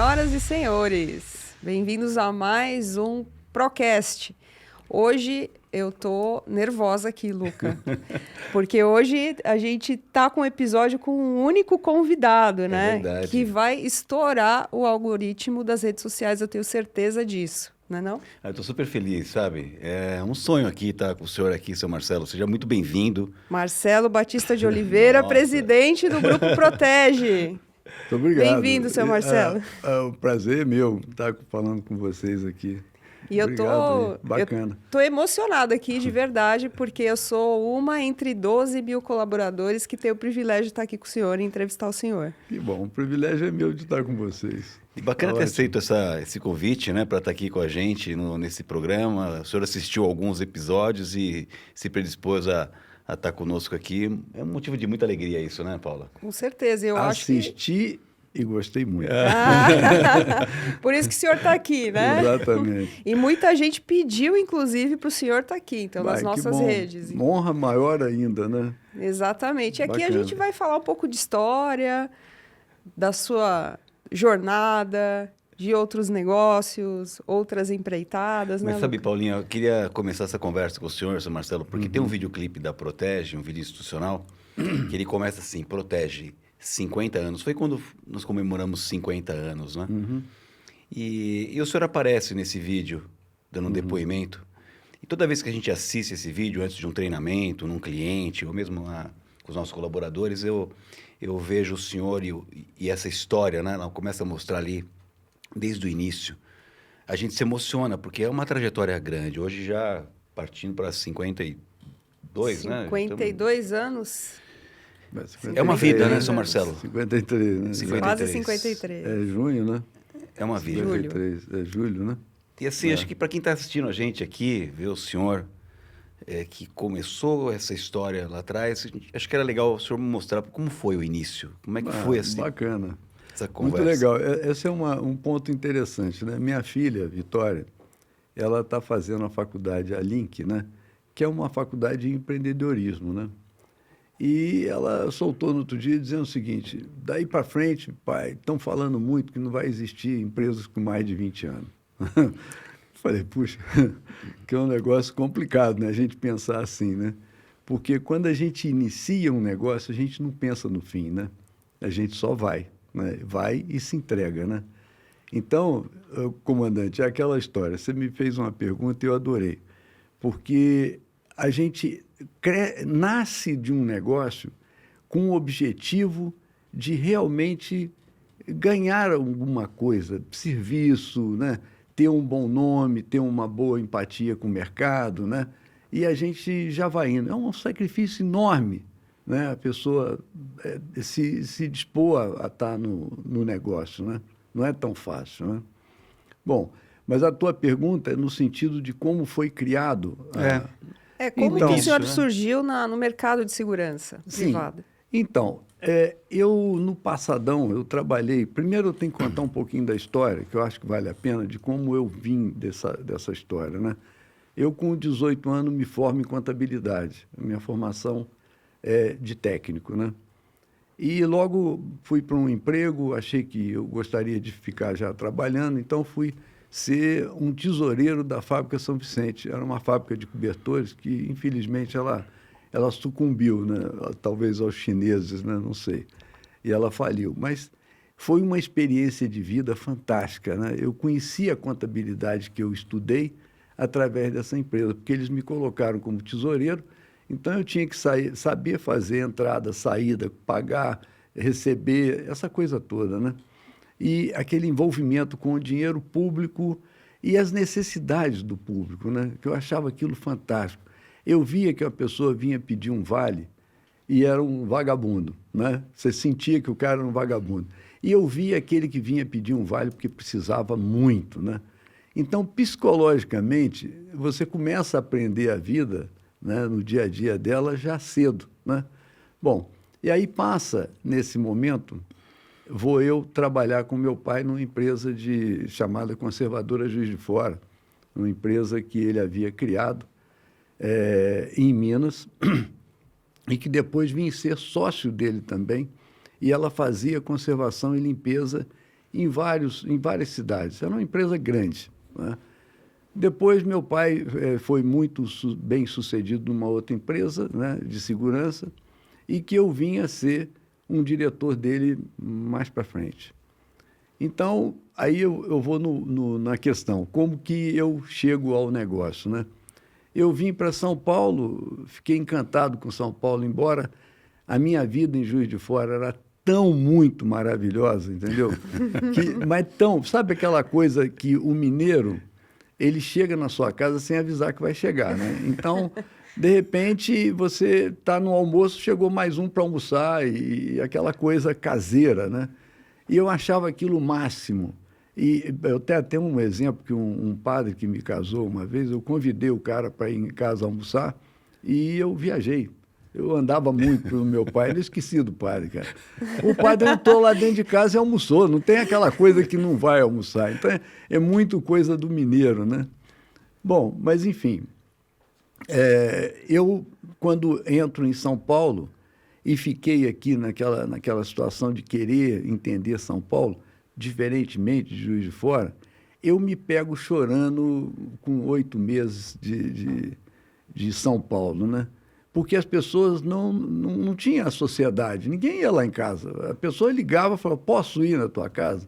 Senhoras e senhores, bem-vindos a mais um Procast. Hoje eu tô nervosa aqui, Luca, porque hoje a gente tá com um episódio com um único convidado, né? Verdade. Que vai estourar o algoritmo das redes sociais, eu tenho certeza disso, não é não? Eu estou super feliz, sabe? É um sonho aqui estar com o senhor aqui, seu Marcelo. Seja muito bem-vindo. Marcelo Batista de Oliveira, Nossa. presidente do Grupo Protege. Muito obrigado. Bem-vindo, seu Marcelo. O prazer é meu estar falando com vocês aqui. E Obrigado, bacana. Eu tô emocionada aqui, de verdade, porque eu sou uma entre 12 mil colaboradores que tem o privilégio de estar aqui com o senhor e entrevistar o senhor. Que bom, o privilégio é meu de estar com vocês. E bacana ter aceito esse convite, né, para estar aqui com a gente nesse programa. O senhor assistiu alguns episódios e se predispôs a estar conosco aqui. É um motivo de muita alegria isso, né, Paula? Com certeza, eu acho que... Assisti e gostei muito. Por isso que o senhor está aqui, né? Exatamente. E muita gente pediu, inclusive, para o senhor estar aqui, então, nas nossas redes. Uma honra maior ainda, né? Exatamente. E aqui Bacana. a gente vai falar um pouco de história, da sua jornada, de outros negócios, outras empreitadas. Mas né, sabe, Luca? Paulinha, eu queria começar essa conversa com o senhor, seu Marcelo, porque tem um videoclipe da Protege, um vídeo institucional, que ele começa assim, Protege 50 anos. Foi quando nós comemoramos 50 anos, né? E o senhor aparece nesse vídeo, dando um depoimento. E toda vez que a gente assiste esse vídeo, antes de um treinamento, num cliente, ou mesmo lá com os nossos colaboradores, eu vejo o senhor e essa história, né? Ela começa a mostrar ali, desde o início. A gente se emociona, porque é uma trajetória grande. Hoje já partindo para 52, né? 52 anos, É uma vida, né, seu Marcelo? 53, né? 53. quase 53. É junho, né? É uma vida. Julho. 53, é julho, né? E assim, acho que para quem está assistindo a gente aqui, ver o senhor que começou essa história lá atrás, acho que era legal o senhor mostrar como foi o início. Como é que foi assim, Bacana. essa conversa? Muito legal. Esse é um ponto interessante, né? Minha filha, Vitória, ela está fazendo a faculdade, a Link, né? Que é uma faculdade de empreendedorismo, né? E ela soltou no outro dia dizendo o seguinte: daí para frente, pai, estão falando muito que não vai existir empresas com mais de 20 anos. Falei, puxa, que é um negócio complicado, né? A gente pensar assim, né? Porque quando a gente inicia um negócio, a gente não pensa no fim, né? A gente só vai, né? Vai e se entrega, né? Então, comandante, é aquela história. Você me fez uma pergunta e eu adorei. Porque a gente nasce de um negócio com o objetivo de realmente ganhar alguma coisa, serviço, né? Ter um bom nome, ter uma boa empatia com o mercado, né? E a gente já vai indo. É um sacrifício enorme, né? A pessoa se dispor a estar no negócio, né? Não é tão fácil, né? Bom, mas a tua pergunta é no sentido de como foi criado Como Então, que o senhor né? surgiu no mercado de segurança privada? Então, eu no passadão, eu trabalhei... Primeiro eu tenho que contar um pouquinho da história, que eu acho que vale a pena, de como eu vim dessa história, né? Eu, com 18 anos, me formo em contabilidade. A minha formação é de técnico, né? E logo fui para um emprego, achei que eu gostaria de ficar já trabalhando, então fui ser um tesoureiro da fábrica São Vicente. Era uma fábrica de cobertores que, infelizmente, ela sucumbiu, né? Talvez aos chineses, né? Não sei. E ela faliu. Mas foi uma experiência de vida fantástica, né? Eu conheci a contabilidade que eu estudei através dessa empresa, porque eles me colocaram como tesoureiro, então eu tinha que saber fazer entrada, saída, pagar, receber, essa coisa toda, né? E aquele envolvimento com o dinheiro público e as necessidades do público, né? Que eu achava aquilo fantástico. Eu via que a pessoa vinha pedir um vale e era um vagabundo, né? Você sentia que o cara era um vagabundo. E eu via aquele que vinha pedir um vale porque precisava muito, né? Então, psicologicamente, você começa a aprender a vida, né, no dia a dia dela já cedo, né? Bom, e aí passa, nesse momento, vou eu trabalhar com meu pai numa empresa chamada Conservadora Juiz de Fora, uma empresa que ele havia criado em Minas e que depois vim ser sócio dele também, e ela fazia conservação e limpeza em várias cidades. Era uma empresa grande, né? Depois, meu pai foi muito bem sucedido numa outra empresa, né, de segurança, e que eu vim a ser um diretor dele mais para frente. Então, aí eu vou na questão, como que eu chego ao negócio, né? Eu vim para São Paulo, fiquei encantado com São Paulo, embora a minha vida em Juiz de Fora era tão muito maravilhosa, entendeu? Sabe aquela coisa que o mineiro, ele chega na sua casa sem avisar que vai chegar, né? Então, de repente, você está no almoço, chegou mais um para almoçar e aquela coisa caseira, né? E eu achava aquilo o máximo. E eu tenho até um exemplo que um padre que me casou uma vez, eu convidei o cara para ir em casa almoçar e eu viajei. Eu andava muito para o meu pai, eu esqueci do padre, cara. O padre entrou lá dentro de casa e almoçou, não tem aquela coisa que não vai almoçar. Então, é muito coisa do mineiro, né? Bom, mas enfim, eu, quando entro em São Paulo e fiquei aqui naquela situação de querer entender São Paulo, diferentemente de Juiz de Fora, eu me pego chorando com 8 meses de São Paulo, né? Porque as pessoas não tinham a sociedade, ninguém ia lá em casa. A pessoa ligava e falava, posso ir na tua casa?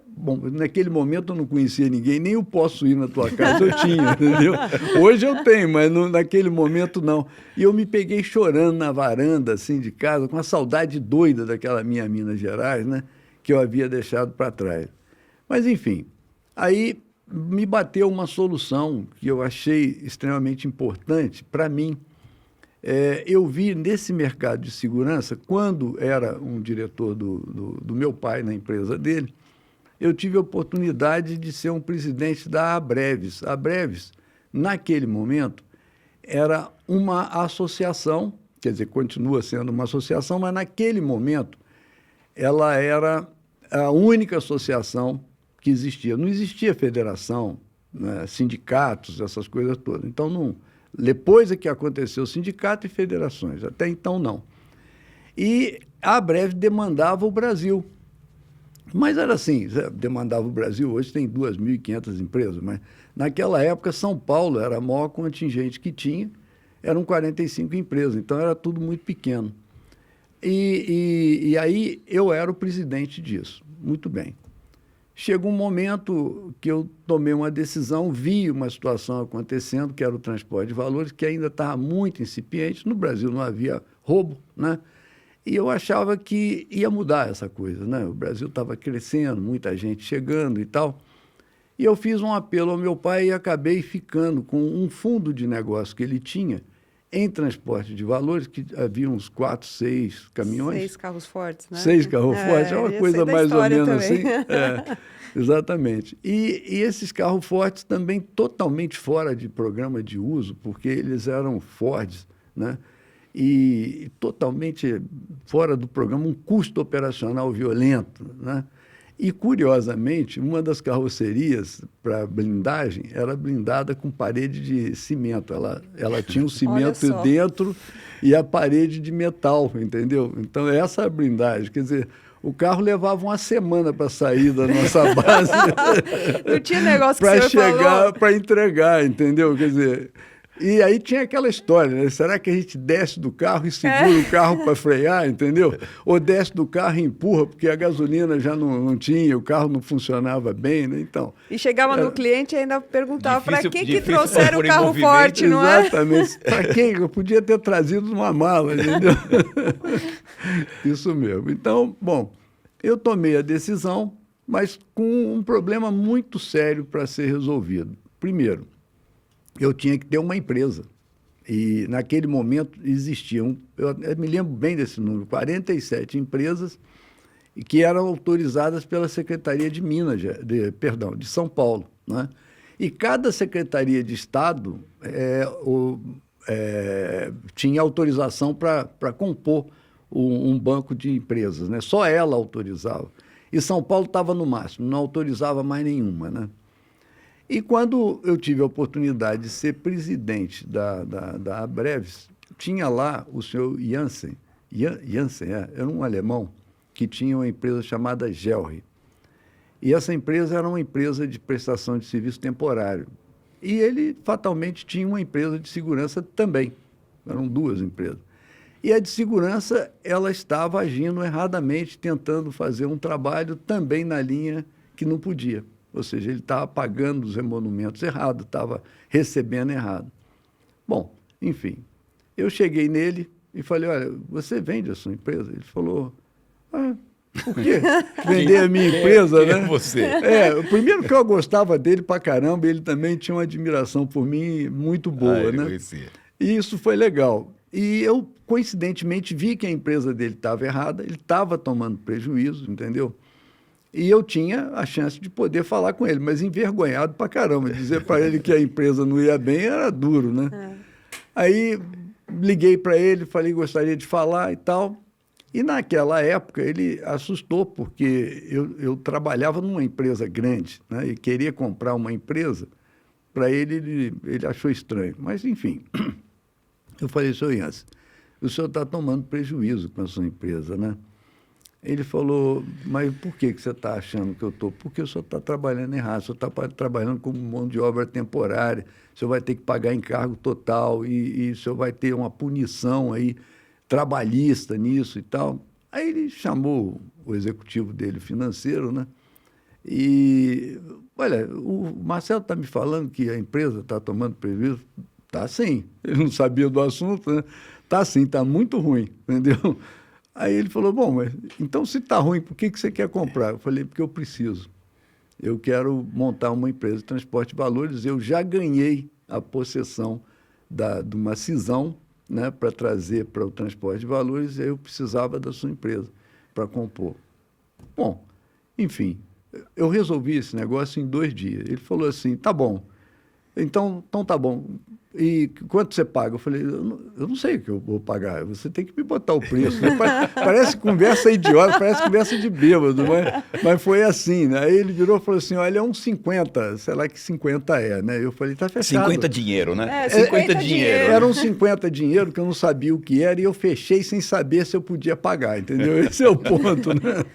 Bom, naquele momento eu não conhecia ninguém, nem o posso ir na tua casa eu tinha, entendeu? Hoje eu tenho, mas naquele momento não. E eu me peguei chorando na varanda, assim, de casa, com a saudade doida daquela minha Minas Gerais, né? Que eu havia deixado para trás. Mas, enfim, aí me bateu uma solução que eu achei extremamente importante para mim. Eu vi nesse mercado de segurança, quando era um diretor do meu pai na empresa dele, eu tive a oportunidade de ser um presidente da Abreves. A Abreves, naquele momento, era uma associação, quer dizer, continua sendo uma associação, mas naquele momento ela era a única associação que existia. Não existia federação, né, sindicatos, essas coisas todas. Então, não... Depois é que aconteceu sindicato e federações, até então não. E a Abrev demandava o Brasil. Mas era assim, demandava o Brasil, hoje tem 2.500 empresas, mas naquela época São Paulo era a maior contingente que tinha, eram 45 empresas, então era tudo muito pequeno. E aí eu era o presidente disso, muito bem. Chegou um momento que eu tomei uma decisão, vi uma situação acontecendo, que era o transporte de valores, que ainda estava muito incipiente. No Brasil não havia roubo, né? E eu achava que ia mudar essa coisa, né? O Brasil estava crescendo, muita gente chegando e tal. E eu fiz um apelo ao meu pai e acabei ficando com um fundo de negócio que ele tinha em transporte de valores, que havia uns 4, 6 caminhões. 6 carros fortes, né? 6 carros fortes, é uma coisa mais ou menos também. assim. Exatamente. E esses carros fortes também totalmente fora de programa de uso, porque eles eram Fords, né? E totalmente fora do programa, um custo operacional violento, né? E, curiosamente, uma das carrocerias para blindagem era blindada com parede de cimento. Ela tinha um cimento dentro e a parede de metal, entendeu? Então, essa é a blindagem. Quer dizer, o carro levava uma semana para sair da nossa base. Não tinha negócio que para você chegar, para entregar, entendeu? Quer dizer... E aí tinha aquela história, né? Será que a gente desce do carro e segura o carro para frear, entendeu? Ou desce do carro e empurra, porque a gasolina já não tinha, o carro não funcionava bem, né? Então, e chegava no cliente e ainda perguntava para que trouxeram o carro forte, não é? Exatamente. Para quem? Eu podia ter trazido numa mala, entendeu? Isso mesmo. Então, bom, eu tomei a decisão, mas com um problema muito sério para ser resolvido. Primeiro, eu tinha que ter uma empresa. E, naquele momento, existiam, eu me lembro bem desse número, 47 empresas que eram autorizadas pela Secretaria de Minas, de São Paulo, né? E cada Secretaria de Estado tinha autorização para compor um banco de empresas, né? Só ela autorizava. E São Paulo estava no máximo, não autorizava mais nenhuma, né? E quando eu tive a oportunidade de ser presidente da Abreves, tinha lá o senhor Janssen, era um alemão que tinha uma empresa chamada Gelri. E essa empresa era uma empresa de prestação de serviço temporário. E ele, fatalmente, tinha uma empresa de segurança também. Eram duas empresas. E a de segurança, ela estava agindo erradamente, tentando fazer um trabalho também na linha que não podia. Ou seja, ele estava pagando os emolumentos errado, estava recebendo errado. Bom, enfim, eu cheguei nele e falei, olha, você vende a sua empresa? Ele falou, por quê? Vender a minha empresa, né? É você? Primeiro que eu gostava dele pra caramba, ele também tinha uma admiração por mim muito boa, né? Conhecia. E isso foi legal. E eu, coincidentemente, vi que a empresa dele estava errada, ele estava tomando prejuízo, entendeu? E eu tinha a chance de poder falar com ele, mas envergonhado pra caramba. Dizer para ele que a empresa não ia bem era duro, né? Aí liguei para ele, falei que gostaria de falar e tal. E naquela época ele assustou, porque eu trabalhava numa empresa grande, né? E queria comprar uma empresa. Para ele achou estranho. Mas, enfim, eu falei, senhor Jansen, o senhor está tomando prejuízo com a sua empresa, né? Ele falou, mas por que você está achando que eu estou? Porque o senhor está trabalhando errado, o senhor está trabalhando como mão de obra temporária, o senhor vai ter que pagar encargo total e o senhor vai ter uma punição aí trabalhista nisso e tal. Aí ele chamou o executivo dele financeiro, né? E, olha, o Marcelo está me falando que a empresa está tomando prejuízo. Está sim. Ele não sabia do assunto, né? Está sim, está muito ruim, entendeu? Aí ele falou, bom, mas então se está ruim, por que você quer comprar? Eu falei, porque eu preciso. Eu quero montar uma empresa de transporte de valores. Eu já ganhei a possessão de uma cisão, né, para trazer para o transporte de valores, e eu precisava da sua empresa para compor. Bom, enfim, eu resolvi esse negócio em 2 dias. Ele falou assim, tá bom, então tá bom. E quanto você paga? Eu falei, eu não sei o que eu vou pagar, você tem que me botar o preço. Parece conversa idiota, parece conversa de bêbado, mas foi assim, né? Aí ele virou e falou assim, olha, é uns 50, sei lá que 50 é, né? Eu falei, tá fechado. 50 dinheiro, né? 50 dinheiro. Eram 50 dinheiro que eu não sabia o que era e eu fechei sem saber se eu podia pagar, entendeu? Esse é o ponto, né?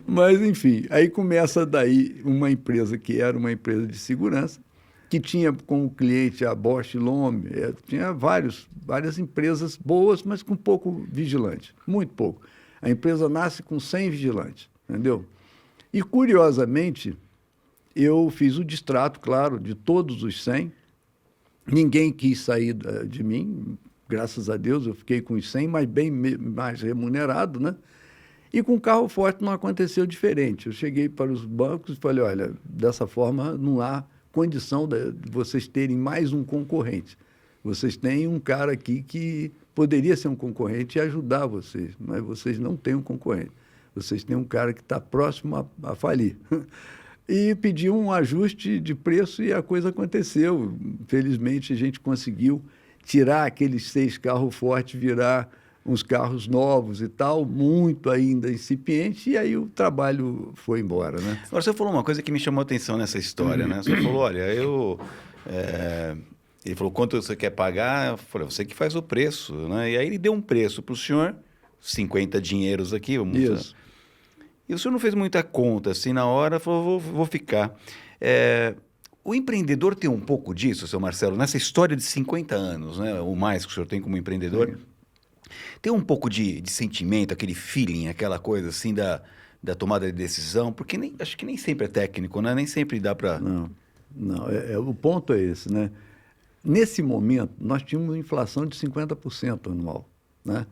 Mas, enfim, aí começa daí uma empresa que era uma empresa de segurança, que tinha como cliente a Bosch Lombe, tinha várias empresas boas, mas com pouco vigilante, muito pouco. A empresa nasce com 100 vigilantes, entendeu? E, curiosamente, eu fiz o distrato, claro, de todos os 100. Ninguém quis sair de mim, graças a Deus, eu fiquei com os 100, mas bem mais remunerado, né? E com carro forte não aconteceu diferente. Eu cheguei para os bancos e falei, olha, dessa forma não há condição de vocês terem mais um concorrente. Vocês têm um cara aqui que poderia ser um concorrente e ajudar vocês, mas vocês não têm um concorrente. Vocês têm um cara que está próximo a falir. E pedi um ajuste de preço e a coisa aconteceu. Felizmente, a gente conseguiu tirar aqueles 6 carros fortes, virar uns carros novos e tal, muito ainda incipiente, e aí o trabalho foi embora, né? Agora, você falou uma coisa que me chamou a atenção nessa história, né? Você falou, olha, ele falou, quanto você quer pagar? Eu falei, você que faz o preço, né? E aí ele deu um preço para o senhor, 50 dinheiros aqui, vamos dizer. Isso. E o senhor não fez muita conta, assim, na hora, falou, vou ficar. O empreendedor tem um pouco disso, seu Marcelo, nessa história de 50 anos, né? Ou mais que o senhor tem como empreendedor. Sim. Tem um pouco de sentimento, aquele feeling, aquela coisa assim da tomada de decisão, porque acho que nem sempre é técnico, né? Nem sempre dá para... Não, o ponto é esse, né? Nesse momento, nós tínhamos uma inflação de 50% anual, né?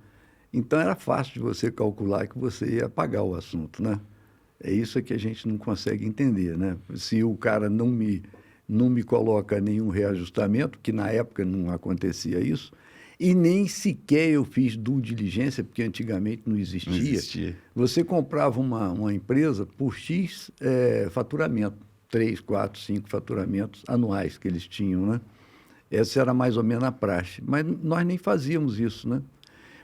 Então, era fácil de você calcular que você ia pagar o assunto, né? É isso que a gente não consegue entender, né? Se o cara não me coloca nenhum reajustamento, que na época não acontecia isso, e nem sequer eu fiz due diligência, porque antigamente não existia. Não existia. Você comprava uma empresa por X faturamento, 3, 4, 5 faturamentos anuais que eles tinham, né? Essa era mais ou menos a praxe. Mas nós nem fazíamos isso, né?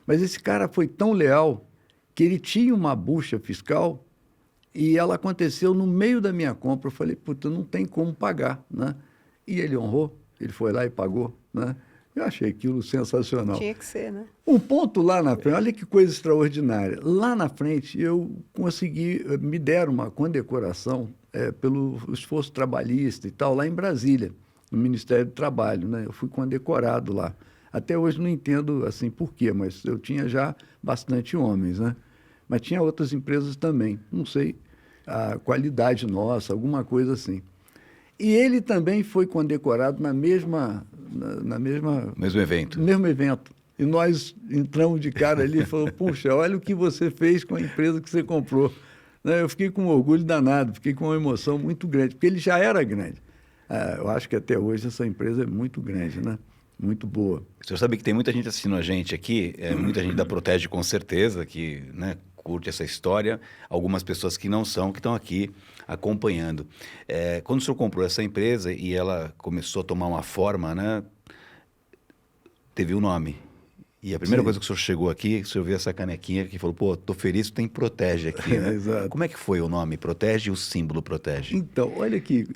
Mas esse cara foi tão leal que ele tinha uma bucha fiscal e ela aconteceu no meio da minha compra. Eu falei, puta, não tem como pagar, né? E ele honrou, ele foi lá e pagou, né? Eu achei aquilo sensacional. Tinha que ser, né? Um ponto lá na frente, olha que coisa extraordinária. Lá na frente, eu consegui, me deram uma condecoração pelo esforço trabalhista e tal, lá em Brasília, no Ministério do Trabalho, né? Eu fui condecorado lá. Até hoje não entendo assim por quê, mas eu tinha já bastante homens, né? Mas tinha outras empresas também, não sei, a qualidade nossa, alguma coisa assim. E ele também foi condecorado na mesma... Mesmo evento. No mesmo evento. E nós entramos de cara ali e falamos, puxa, olha o que você fez com a empresa que você comprou. Né? Eu fiquei com um orgulho danado, fiquei com uma emoção muito grande, porque ele já era grande. Eu acho que até hoje essa empresa é muito grande, né? Muito boa. O senhor sabe que tem muita gente assistindo a gente aqui, muita gente da Protege com certeza, que, né, curte essa história, algumas pessoas que não são, que estão aqui acompanhando. Quando o senhor comprou essa empresa e ela começou a tomar uma forma, né, teve um nome. E a primeira coisa que o senhor chegou aqui, o senhor viu essa canequinha que falou, pô, tô feliz, tem Protege aqui, né? Exato. Como é que foi o nome Protege e o símbolo Protege? Então, olha que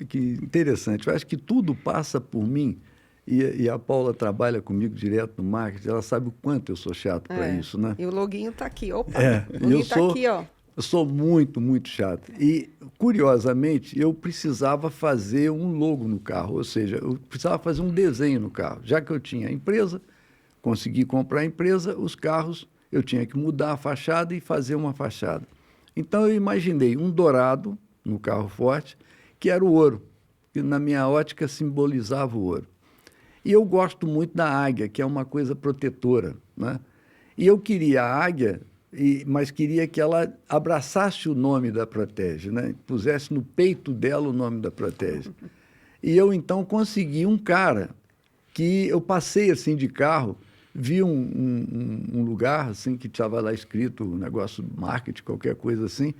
interessante. Eu acho que tudo passa por mim. E a Paula trabalha comigo direto no marketing, ela sabe o quanto eu sou chato para isso, né? E o loginho está aqui, opa, o eu loginho está aqui, ó. Eu sou muito, muito chato. E, curiosamente, eu precisava fazer um logo no carro, ou seja, eu precisava fazer um desenho no carro. Já que eu tinha a empresa, consegui comprar a empresa, os carros, eu tinha que mudar a fachada e fazer uma fachada. Então, eu imaginei um dourado no carro forte, que era o ouro, que na minha ótica simbolizava o ouro. E eu gosto muito da águia, que é uma coisa protetora, né? E eu queria a águia, mas queria que ela abraçasse o nome da Protege, né? Pusesse no peito dela o nome da Protege. E eu, então, consegui um cara que eu passei, assim, de carro, vi um lugar, assim, que estava lá escrito, um negócio marketing, qualquer coisa assim.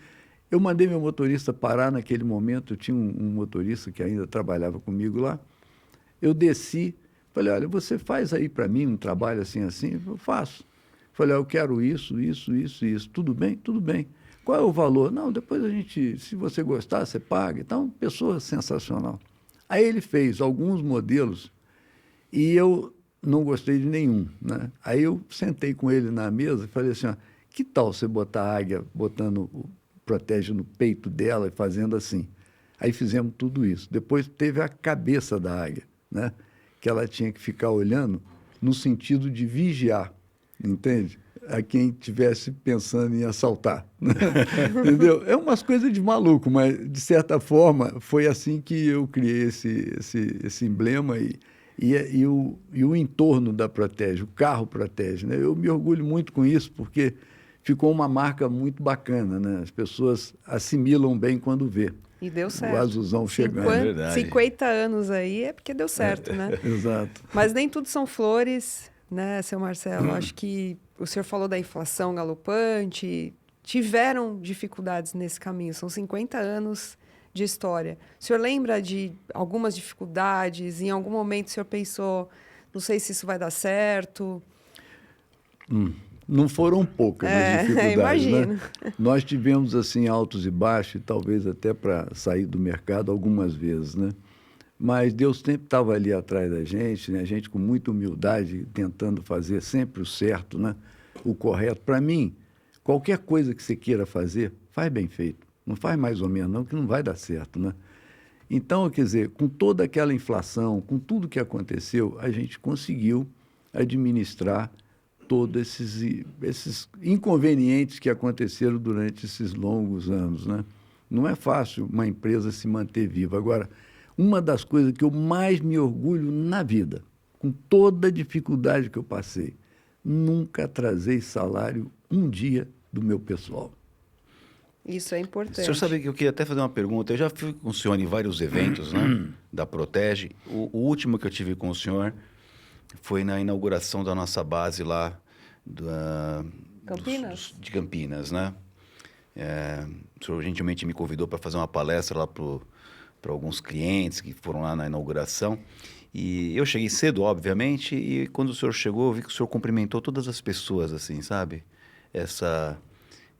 Eu mandei meu motorista parar naquele momento, eu tinha um motorista que ainda trabalhava comigo lá. Eu desci, falei, olha, você faz aí para mim um trabalho assim, assim? Eu faço. Falei, eu quero isso, isso, isso, isso. Tudo bem? Tudo bem. Qual é o valor? Não, depois a gente, se você gostar, você paga. Então, pessoa sensacional. Aí ele fez alguns modelos e eu não gostei de nenhum, né? Aí eu sentei com ele na mesa e falei assim, ó, que tal você botar a águia, botando o Protege no peito dela e fazendo assim? Aí fizemos tudo isso. Depois teve a cabeça da águia, né? Que ela tinha que ficar olhando no sentido de vigiar, entende? A quem estivesse pensando em assaltar. Entendeu? É umas coisas de maluco, mas, de certa forma, foi assim que eu criei esse emblema e o entorno da Protege, o carro Protege, né? Eu me orgulho muito com isso, porque ficou uma marca muito bacana, né? As pessoas assimilam bem quando vê. E deu certo. O azulzão chegando. É verdade. 50 anos aí é porque deu certo, né? Exato. Mas nem tudo são flores, né, seu Marcelo? Acho que o senhor falou da inflação galopante, tiveram dificuldades nesse caminho, são 50 anos de história. O senhor lembra de algumas dificuldades? Em algum momento o senhor pensou, não sei se isso vai dar certo? Não foram poucas as dificuldades, imagino. né? Nós tivemos assim altos e baixos, talvez até para sair do mercado algumas vezes, né? Mas Deus sempre estava ali atrás da gente, né? A gente com muita humildade, tentando fazer sempre o certo, né? O correto. Para mim, qualquer coisa que você queira fazer, faz bem feito. Não faz mais ou menos não, que não vai dar certo, né? Então, quer dizer, com toda aquela inflação, com tudo que aconteceu, a gente conseguiu administrar todos esses inconvenientes que aconteceram durante esses longos anos, né? Não é fácil uma empresa se manter viva. Agora, uma das coisas que eu mais me orgulho na vida, com toda a dificuldade que eu passei, nunca atrasei salário um dia do meu pessoal. Isso é importante. O senhor sabe que eu queria até fazer uma pergunta. Eu já fui com o senhor em vários eventos, né, da Protege. O último que eu tive com o senhor foi na inauguração da nossa base lá Campinas? de Campinas, né? O senhor gentilmente me convidou para fazer uma palestra lá para alguns clientes que foram lá na inauguração. E eu cheguei cedo, obviamente, e quando o senhor chegou, eu vi que o senhor cumprimentou todas as pessoas, assim, sabe?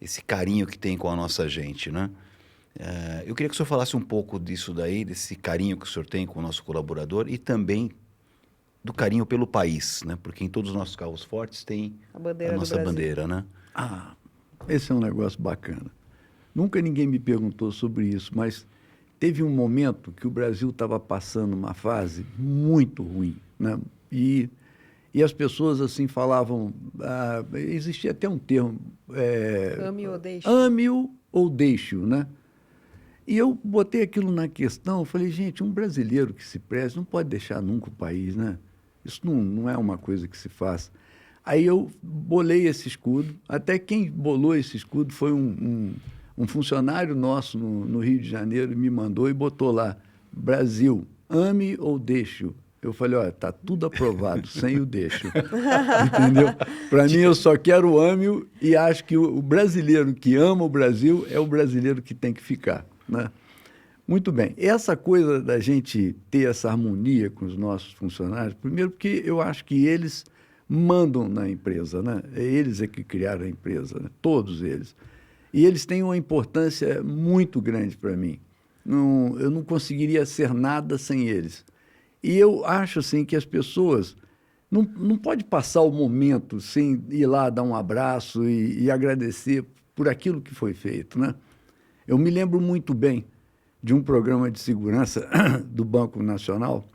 Esse carinho que tem com a nossa gente, né? Eu queria que o senhor falasse um pouco disso daí, desse carinho que o senhor tem com o nosso colaborador e também do carinho pelo país, né? Porque em todos os nossos carros fortes tem A bandeira a do nossa Brasil. bandeira, né? Esse é um negócio bacana. Nunca ninguém me perguntou sobre isso, mas teve um momento que o Brasil estava passando uma fase muito ruim, né? E as pessoas assim falavam, existia até um termo, Ame ou deixe. ame-o ou deixe-o, né? E eu botei aquilo na questão, eu falei, gente, um brasileiro que se preze não pode deixar nunca o país, né? Isso não é uma coisa que se faz. Aí eu bolei esse escudo, até quem bolou esse escudo foi um funcionário nosso no Rio de Janeiro, me mandou e botou lá, Brasil, ame ou deixe-o. Eu falei, olha, tá tudo aprovado, sem o deixe-o. Entendeu? Para mim, eu só quero o ame-o e acho que o brasileiro que ama o Brasil é o brasileiro que tem que ficar, né? Muito bem. Essa coisa da gente ter essa harmonia com os nossos funcionários, primeiro porque eu acho que eles mandam na empresa, né? Eles é que criaram a empresa, né? Todos eles. E eles têm uma importância muito grande para mim. Eu não conseguiria ser nada sem eles. E eu acho assim, que as pessoas não podem passar o momento sem ir lá dar um abraço e agradecer por aquilo que foi feito, né? Eu me lembro muito bem de um programa de segurança do Banco Nacional,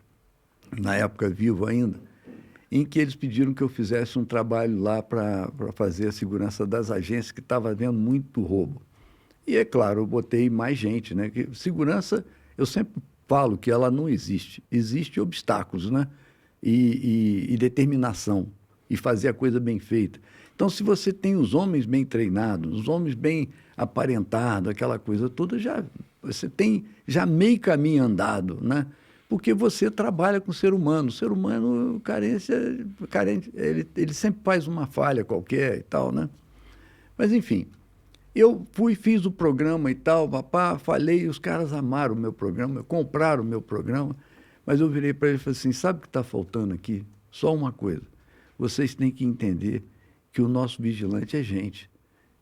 na época vivo ainda, em que eles pediram que eu fizesse um trabalho lá para fazer a segurança das agências, que estava havendo muito roubo. E, é claro, eu botei mais gente, né? Que segurança, eu sempre falo que ela não existe. Existem obstáculos, né? E determinação, e fazer a coisa bem feita. Então, se você tem os homens bem treinados, os homens bem aparentados, aquela coisa toda, você tem já meio caminho andado, né? Porque você trabalha com o ser humano. O ser humano, carente, ele sempre faz uma falha qualquer e tal, né? Mas, enfim, eu fiz o programa e tal, falei, os caras amaram o meu programa, compraram o meu programa, mas eu virei para eles e falei assim, sabe o que está faltando aqui? Só uma coisa, vocês têm que entender que o nosso vigilante é gente.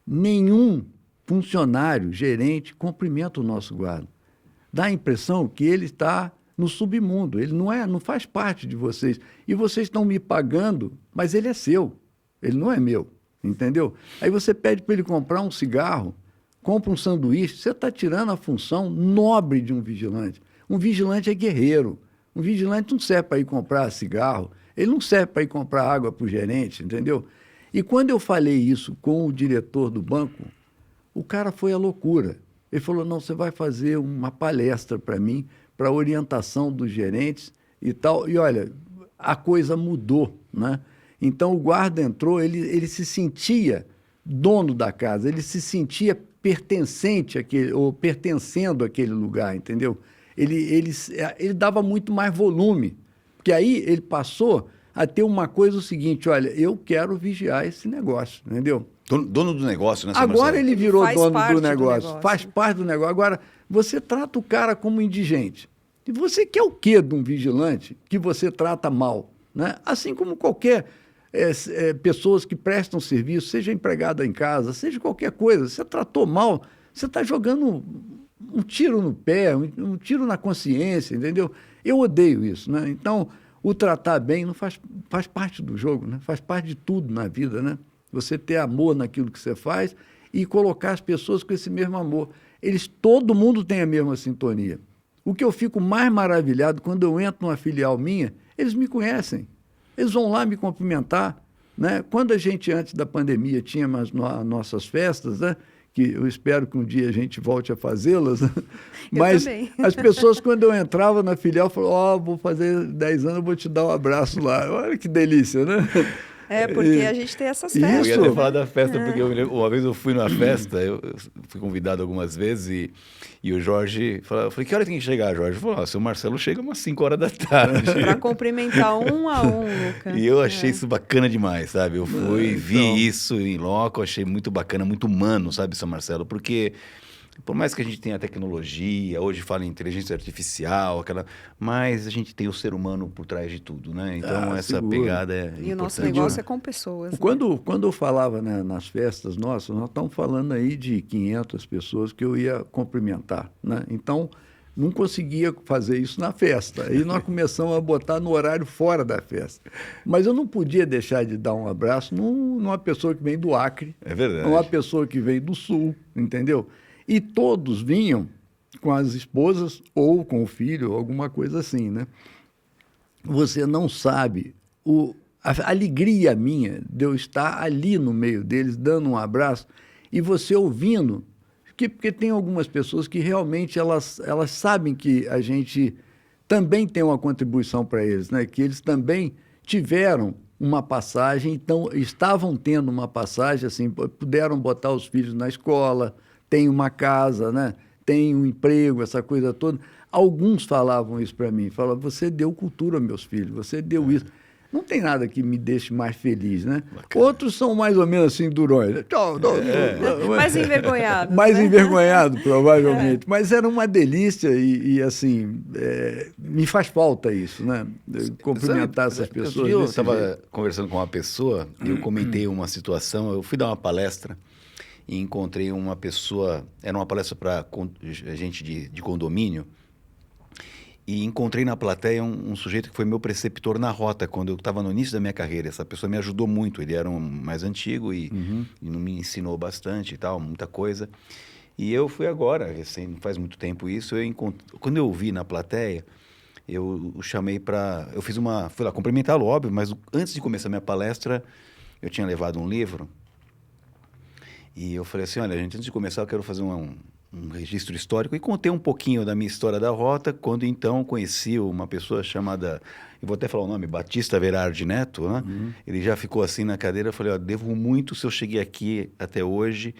Nenhum funcionário, gerente, cumprimenta o nosso guarda. Dá a impressão que ele está no submundo, ele não faz parte de vocês. E vocês estão me pagando, mas ele é seu, ele não é meu, entendeu? Aí você pede para ele comprar um cigarro, compra um sanduíche, você está tirando a função nobre de um vigilante. Um vigilante é guerreiro, um vigilante não serve para ir comprar cigarro, ele não serve para ir comprar água para o gerente, entendeu? E quando eu falei isso com o diretor do banco, o cara foi à loucura. Ele falou, não, você vai fazer uma palestra para mim, para orientação dos gerentes e tal. E, olha, a coisa mudou, né? Então, o guarda entrou, ele se sentia dono da casa, ele se sentia pertencente ou pertencendo àquele lugar, entendeu? Ele dava muito mais volume, porque aí ele passou a ter uma coisa o seguinte, olha, eu quero vigiar esse negócio, entendeu? Dono do negócio, né? Agora ele virou dono do negócio. Faz parte do negócio. Agora, você trata o cara como indigente. E você quer o quê de um vigilante que você trata mal, né? Assim como qualquer pessoas que prestam serviço, seja empregada em casa, seja qualquer coisa, você tratou mal, você está jogando um tiro no pé, um tiro na consciência, entendeu? Eu odeio isso, né? Então, o tratar bem não faz parte do jogo, né? Faz parte de tudo na vida, né? Você ter amor naquilo que você faz e colocar as pessoas com esse mesmo amor. Todo mundo tem a mesma sintonia. O que eu fico mais maravilhado, quando eu entro numa filial minha, eles me conhecem. Eles vão lá me cumprimentar, né? Quando a gente, antes da pandemia, tinha as nossas festas, né? Que eu espero que um dia a gente volte a fazê-las. Mas as pessoas, quando eu entrava na filial, falavam, vou fazer 10 anos, eu vou te dar um abraço lá. Olha que delícia, né? Porque a gente tem essas festas. Eu ia até falar da festa, porque uma vez eu fui numa festa, eu fui convidado algumas vezes e o Jorge falou, eu falei, que hora tem que chegar, Jorge? Ele falou, seu Marcelo chega umas 5 horas da tarde. Para cumprimentar um a um, Luca. E eu achei isso bacana demais, sabe? Eu fui, vi isso em loco, achei muito bacana, muito humano, sabe, seu Marcelo? Porque por mais que a gente tenha tecnologia, hoje fala em inteligência artificial, mas a gente tem o ser humano por trás de tudo, né? Então, essa pegada é importante. E o nosso negócio é com pessoas. Quando eu falava, né, nas festas nossas, nós estamos falando aí de 500 pessoas que eu ia cumprimentar, né? Então, não conseguia fazer isso na festa. Aí nós começamos a botar no horário fora da festa. Mas eu não podia deixar de dar um abraço numa pessoa que vem do Acre, É verdade. uma pessoa que vem do Sul, entendeu? E todos vinham com as esposas ou com o filho, alguma coisa assim, né? Você não sabe a alegria minha de eu estar ali no meio deles, dando um abraço, e você ouvindo, porque tem algumas pessoas que realmente elas sabem que a gente também tem uma contribuição para eles, né? Que eles também tiveram uma passagem, então estavam tendo uma passagem, assim, puderam botar os filhos na escola, tem uma casa, né? Tem um emprego, essa coisa toda. Alguns falavam isso para mim, falavam, você deu cultura aos meus filhos, você deu isso. Não tem nada que me deixe mais feliz, né? Bacana. Outros são mais ou menos assim, durões. Tchau, Mais envergonhado. mais envergonhado, provavelmente. Mas era uma delícia e assim, me faz falta isso, né? Cumprimentar essas pessoas. Eu estava conversando com uma pessoa e eu comentei uma situação. Eu fui dar uma palestra e encontrei uma pessoa, era uma palestra para gente de condomínio, e encontrei na plateia um sujeito que foi meu preceptor na rota, quando eu estava no início da minha carreira. Essa pessoa me ajudou muito, ele era mais antigo e me ensinou bastante e tal, muita coisa. E eu fui agora, recém, não faz muito tempo isso, quando eu o vi na plateia, eu o chamei para... fui lá cumprimentá-lo, óbvio, mas antes de começar a minha palestra, eu tinha levado um livro. E eu falei assim, olha, gente, antes de começar eu quero fazer um registro histórico. E contei um pouquinho da minha história da rota, quando então conheci uma pessoa chamada, eu vou até falar o nome, Batista Verardi Neto, né? Ele já ficou assim na cadeira, eu falei, ó, devo muito se eu cheguei aqui até hoje,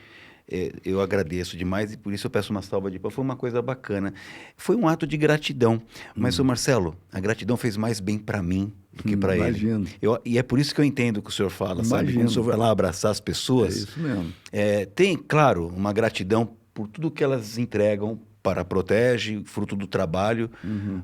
eu agradeço demais e por isso eu peço uma salva de palmas. Foi uma coisa bacana. Foi um ato de gratidão. Mas, seu Marcelo, a gratidão fez mais bem para mim do que para ele. Imagino. E é por isso que eu entendo o que o senhor fala, sabe? Imagino. Quando o senhor vai lá abraçar as pessoas... É isso mesmo. Tem, claro, uma gratidão por tudo que elas entregam para a Protege, fruto do trabalho,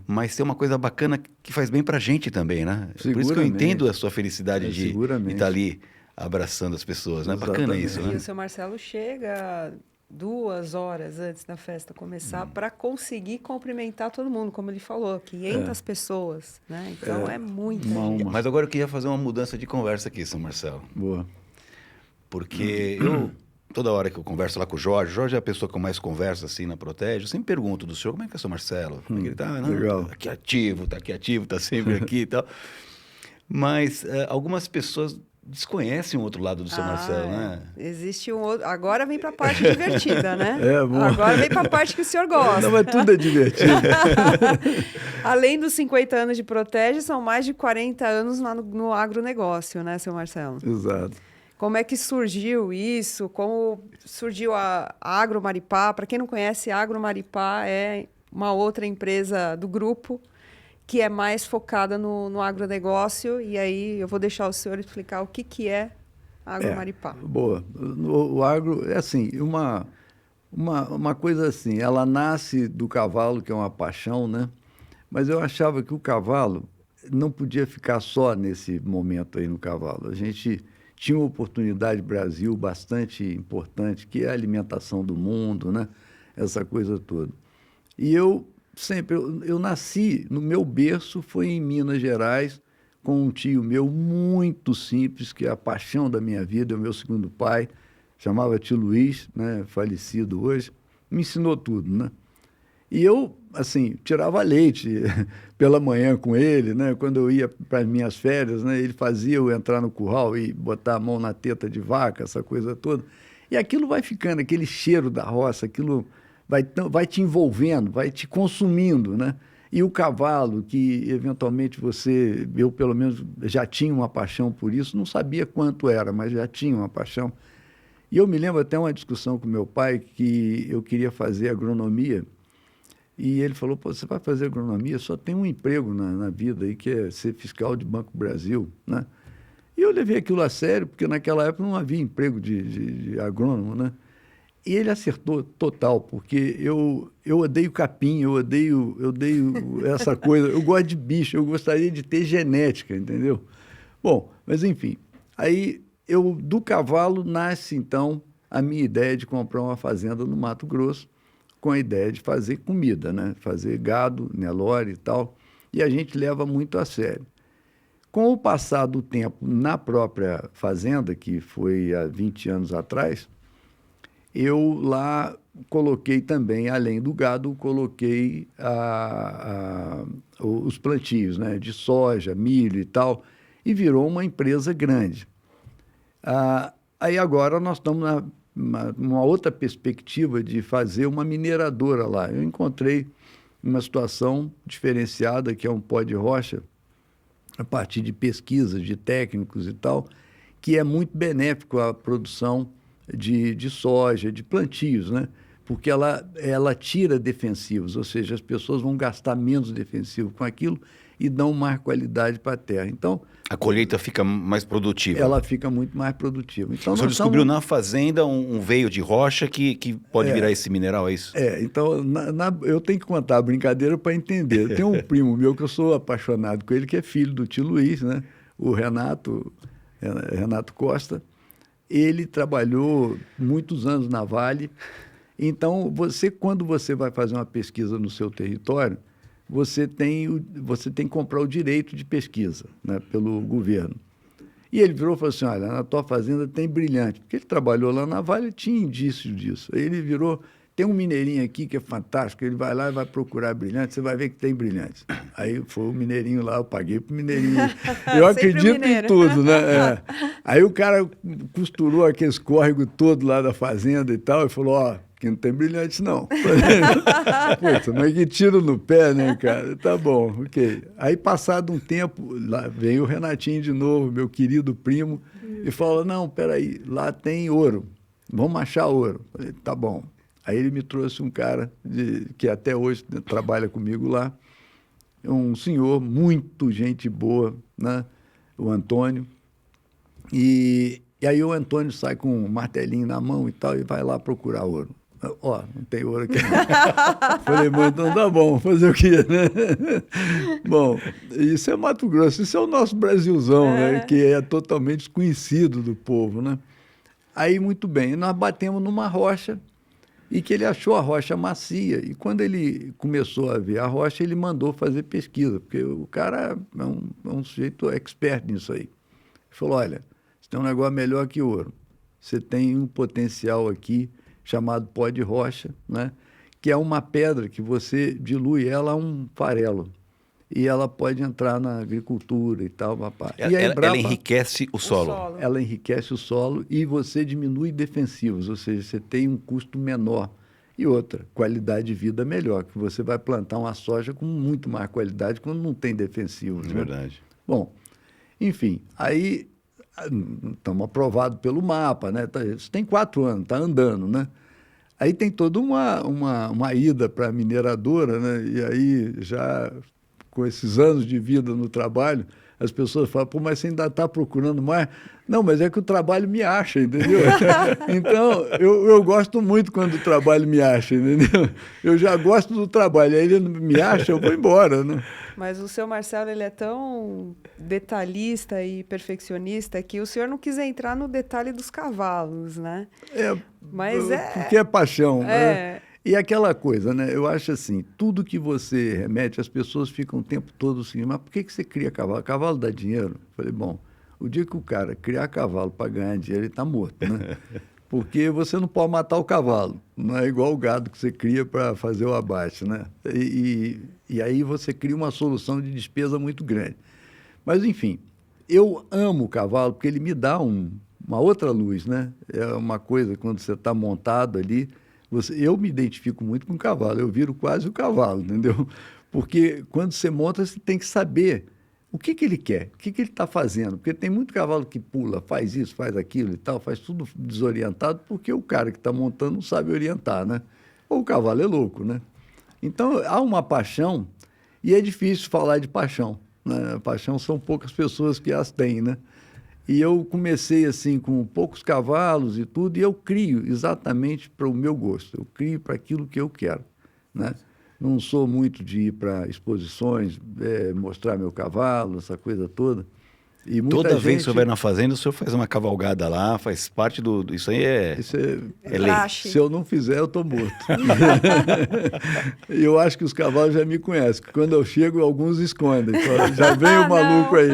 mas tem uma coisa bacana que faz bem para a gente também, né? Por isso que eu entendo a sua felicidade de estar ali abraçando as pessoas, né? Bacana isso, né? E o seu Marcelo chega 2 horas antes da festa começar para conseguir cumprimentar todo mundo, como ele falou, 500 pessoas, né? Então é muita gente. Mas agora eu queria fazer uma mudança de conversa aqui, São Marcelo. Boa. Porque toda hora que eu converso lá com o Jorge é a pessoa que eu mais converso assim na Protege, eu sempre pergunto do senhor, como é que é o seu Marcelo? Como é que ele tá? Legal. Tá aqui ativo, tá sempre aqui e tal. Mas algumas pessoas desconhecem o outro lado do seu Marcelo, né? Existe um outro... Agora vem para a parte divertida, né? Bom. Agora vem para a parte que o senhor gosta. Não, mas tudo é divertido. Além dos 50 anos de Protege, são mais de 40 anos lá no agronegócio, né, seu Marcelo? Exato. Como é que surgiu isso? Como surgiu a Agro Maripá? Para quem não conhece, a Agro Maripá é uma outra empresa do grupo que é mais focada no agronegócio. E aí eu vou deixar o senhor explicar o que é a Agro Maripá. Boa. O agro é assim, uma coisa assim, ela nasce do cavalo, que é uma paixão, né? Mas eu achava que o cavalo não podia ficar só nesse momento aí no cavalo. A gente tinha uma oportunidade Brasil bastante importante, que é a alimentação do mundo, né? Essa coisa toda. E eu nasci, no meu berço foi em Minas Gerais, com um tio meu muito simples, que é a paixão da minha vida, é o meu segundo pai, chamava tio Luiz, né? Falecido hoje, me ensinou tudo, né? E eu, assim, tirava leite pela manhã com ele, né? Quando eu ia para as minhas férias, né? Ele fazia eu entrar no curral e botar a mão na teta de vaca, essa coisa toda. E aquilo vai ficando, aquele cheiro da roça, aquilo vai te envolvendo, vai te consumindo, né? E o cavalo, que eventualmente eu pelo menos já tinha uma paixão por isso, não sabia quanto era, mas já tinha uma paixão. E eu me lembro até uma discussão com meu pai, que eu queria fazer agronomia, e ele falou, pô, você vai fazer agronomia, só tem um emprego na vida aí, que é ser fiscal de Banco Brasil, né? E eu levei aquilo a sério, porque naquela época não havia emprego de agrônomo, né? E ele acertou total, porque eu odeio capim, eu odeio essa coisa, eu gosto de bicho, eu gostaria de ter genética, entendeu? Bom, mas enfim, aí do cavalo nasce, então, a minha ideia de comprar uma fazenda no Mato Grosso, com a ideia de fazer comida, né? Fazer gado, Nelore e tal, e a gente leva muito a sério. Com o passar do tempo na própria fazenda, que foi há 20 anos atrás, eu lá coloquei também, além do gado, coloquei os plantios, né, de soja, milho e tal, e virou uma empresa grande. Aí agora nós estamos numa outra perspectiva de fazer uma mineradora lá. Eu encontrei uma situação diferenciada, que é um pó de rocha, a partir de pesquisas de técnicos e tal, que é muito benéfico à produção de soja, de plantios, né? Porque ela tira defensivos, ou seja, as pessoas vão gastar menos defensivo com aquilo e dão mais qualidade para a terra. Então, a colheita fica mais produtiva. Ela fica muito mais produtiva. Então, o senhor descobriu na fazenda um veio de rocha que pode virar esse mineral, é isso? Então eu tenho que contar a brincadeira para entender. Tem um primo meu que eu sou apaixonado com ele, que é filho do tio Luiz, né? O Renato Costa. Ele trabalhou muitos anos na Vale. Então, quando você vai fazer uma pesquisa no seu território, você tem que comprar o direito de pesquisa, né, pelo governo. E ele virou e falou assim, olha, na tua fazenda tem brilhante. Porque ele trabalhou lá na Vale e tinha indícios disso. Aí ele virou, tem um mineirinho aqui que é fantástico, ele vai lá e vai procurar brilhante, você vai ver que tem brilhantes. Aí foi o mineirinho lá, eu paguei pro mineirinho. Eu acredito em tudo, né? Aí o cara costurou aqueles córregos todos lá da fazenda e tal, e falou, que não tem brilhantes, não. Puta, mas que tiro no pé, né, cara? Tá bom, ok. Aí, passado um tempo, lá vem o Renatinho de novo, meu querido primo, e fala, não, peraí, lá tem ouro, vamos achar ouro. Falei, tá bom. Aí ele me trouxe um cara que até hoje trabalha comigo lá, um senhor, muito gente boa, né? O Antônio. E aí o Antônio sai com um martelinho na mão e tal, e vai lá procurar ouro. Não tem ouro aqui não. Falei, mas então tá bom, fazer o quê, né? Bom, isso é Mato Grosso, isso é o nosso Brasilzão, né? Que é totalmente desconhecido do povo, né? Aí, muito bem, nós batemos numa rocha e que ele achou a rocha macia. E quando ele começou a ver a rocha, ele mandou fazer pesquisa, porque o cara é um sujeito expert nisso aí. Ele falou, olha, você tem um negócio melhor que ouro. Você tem um potencial aqui chamado pó de rocha, né? Que é uma pedra que você dilui ela a um farelo. E ela pode entrar na agricultura e tal, papá. Ela enriquece o solo. Ela enriquece o solo e você diminui defensivos, ou seja, você tem um custo menor. E outra, qualidade de vida melhor, que você vai plantar uma soja com muito mais qualidade quando não tem defensivos. É verdade. Bom, enfim, aí estamos aprovados pelo mapa, né? Isso tem 4 anos, está andando, né? Aí tem toda uma ida para a mineradora, né? E aí já com esses anos de vida no trabalho, as pessoas falam, pô, mas você ainda está procurando mais? Não, mas é que o trabalho me acha, entendeu? Então, eu gosto muito quando o trabalho me acha, entendeu? Eu já gosto do trabalho, aí ele me acha, eu vou embora, né? Mas o seu Marcelo, ele é tão detalhista e perfeccionista que o senhor não quis entrar no detalhe dos cavalos, né? Porque é paixão, né? E aquela coisa, né? Eu acho assim, tudo que você remete, as pessoas ficam o tempo todo assim, mas por que você cria cavalo? Cavalo dá dinheiro? Eu falei, bom, o dia que o cara criar cavalo para ganhar dinheiro, ele está morto, né? Porque você não pode matar o cavalo, não é igual o gado que você cria para fazer o abate, né? E aí você cria uma solução de despesa muito grande. Mas, enfim, eu amo o cavalo porque ele me dá uma outra luz, né? É uma coisa, quando você está montado ali, eu me identifico muito com o cavalo, eu viro quase o cavalo, entendeu? Porque quando você monta, você tem que saber o que ele quer, o que ele está fazendo. Porque tem muito cavalo que pula, faz isso, faz aquilo e tal, faz tudo desorientado, porque o cara que está montando não sabe orientar, né? Ou o cavalo é louco, né? Então, há uma paixão, e é difícil falar de paixão, né? Paixão são poucas pessoas que as têm, né? E eu comecei assim com poucos cavalos e tudo, e eu crio exatamente para o meu gosto, eu crio para aquilo que eu quero, né? Não sou muito de ir para exposições, mostrar meu cavalo, essa coisa toda. E muita Toda vez que o gente... senhor vai na fazenda, o senhor faz uma cavalgada lá, faz parte do... Isso aí é lei. Praxe. Se eu não fizer, eu estou morto. E eu acho que os cavalos já me conhecem. Quando eu chego, alguns escondem. Falam, já vem o maluco aí.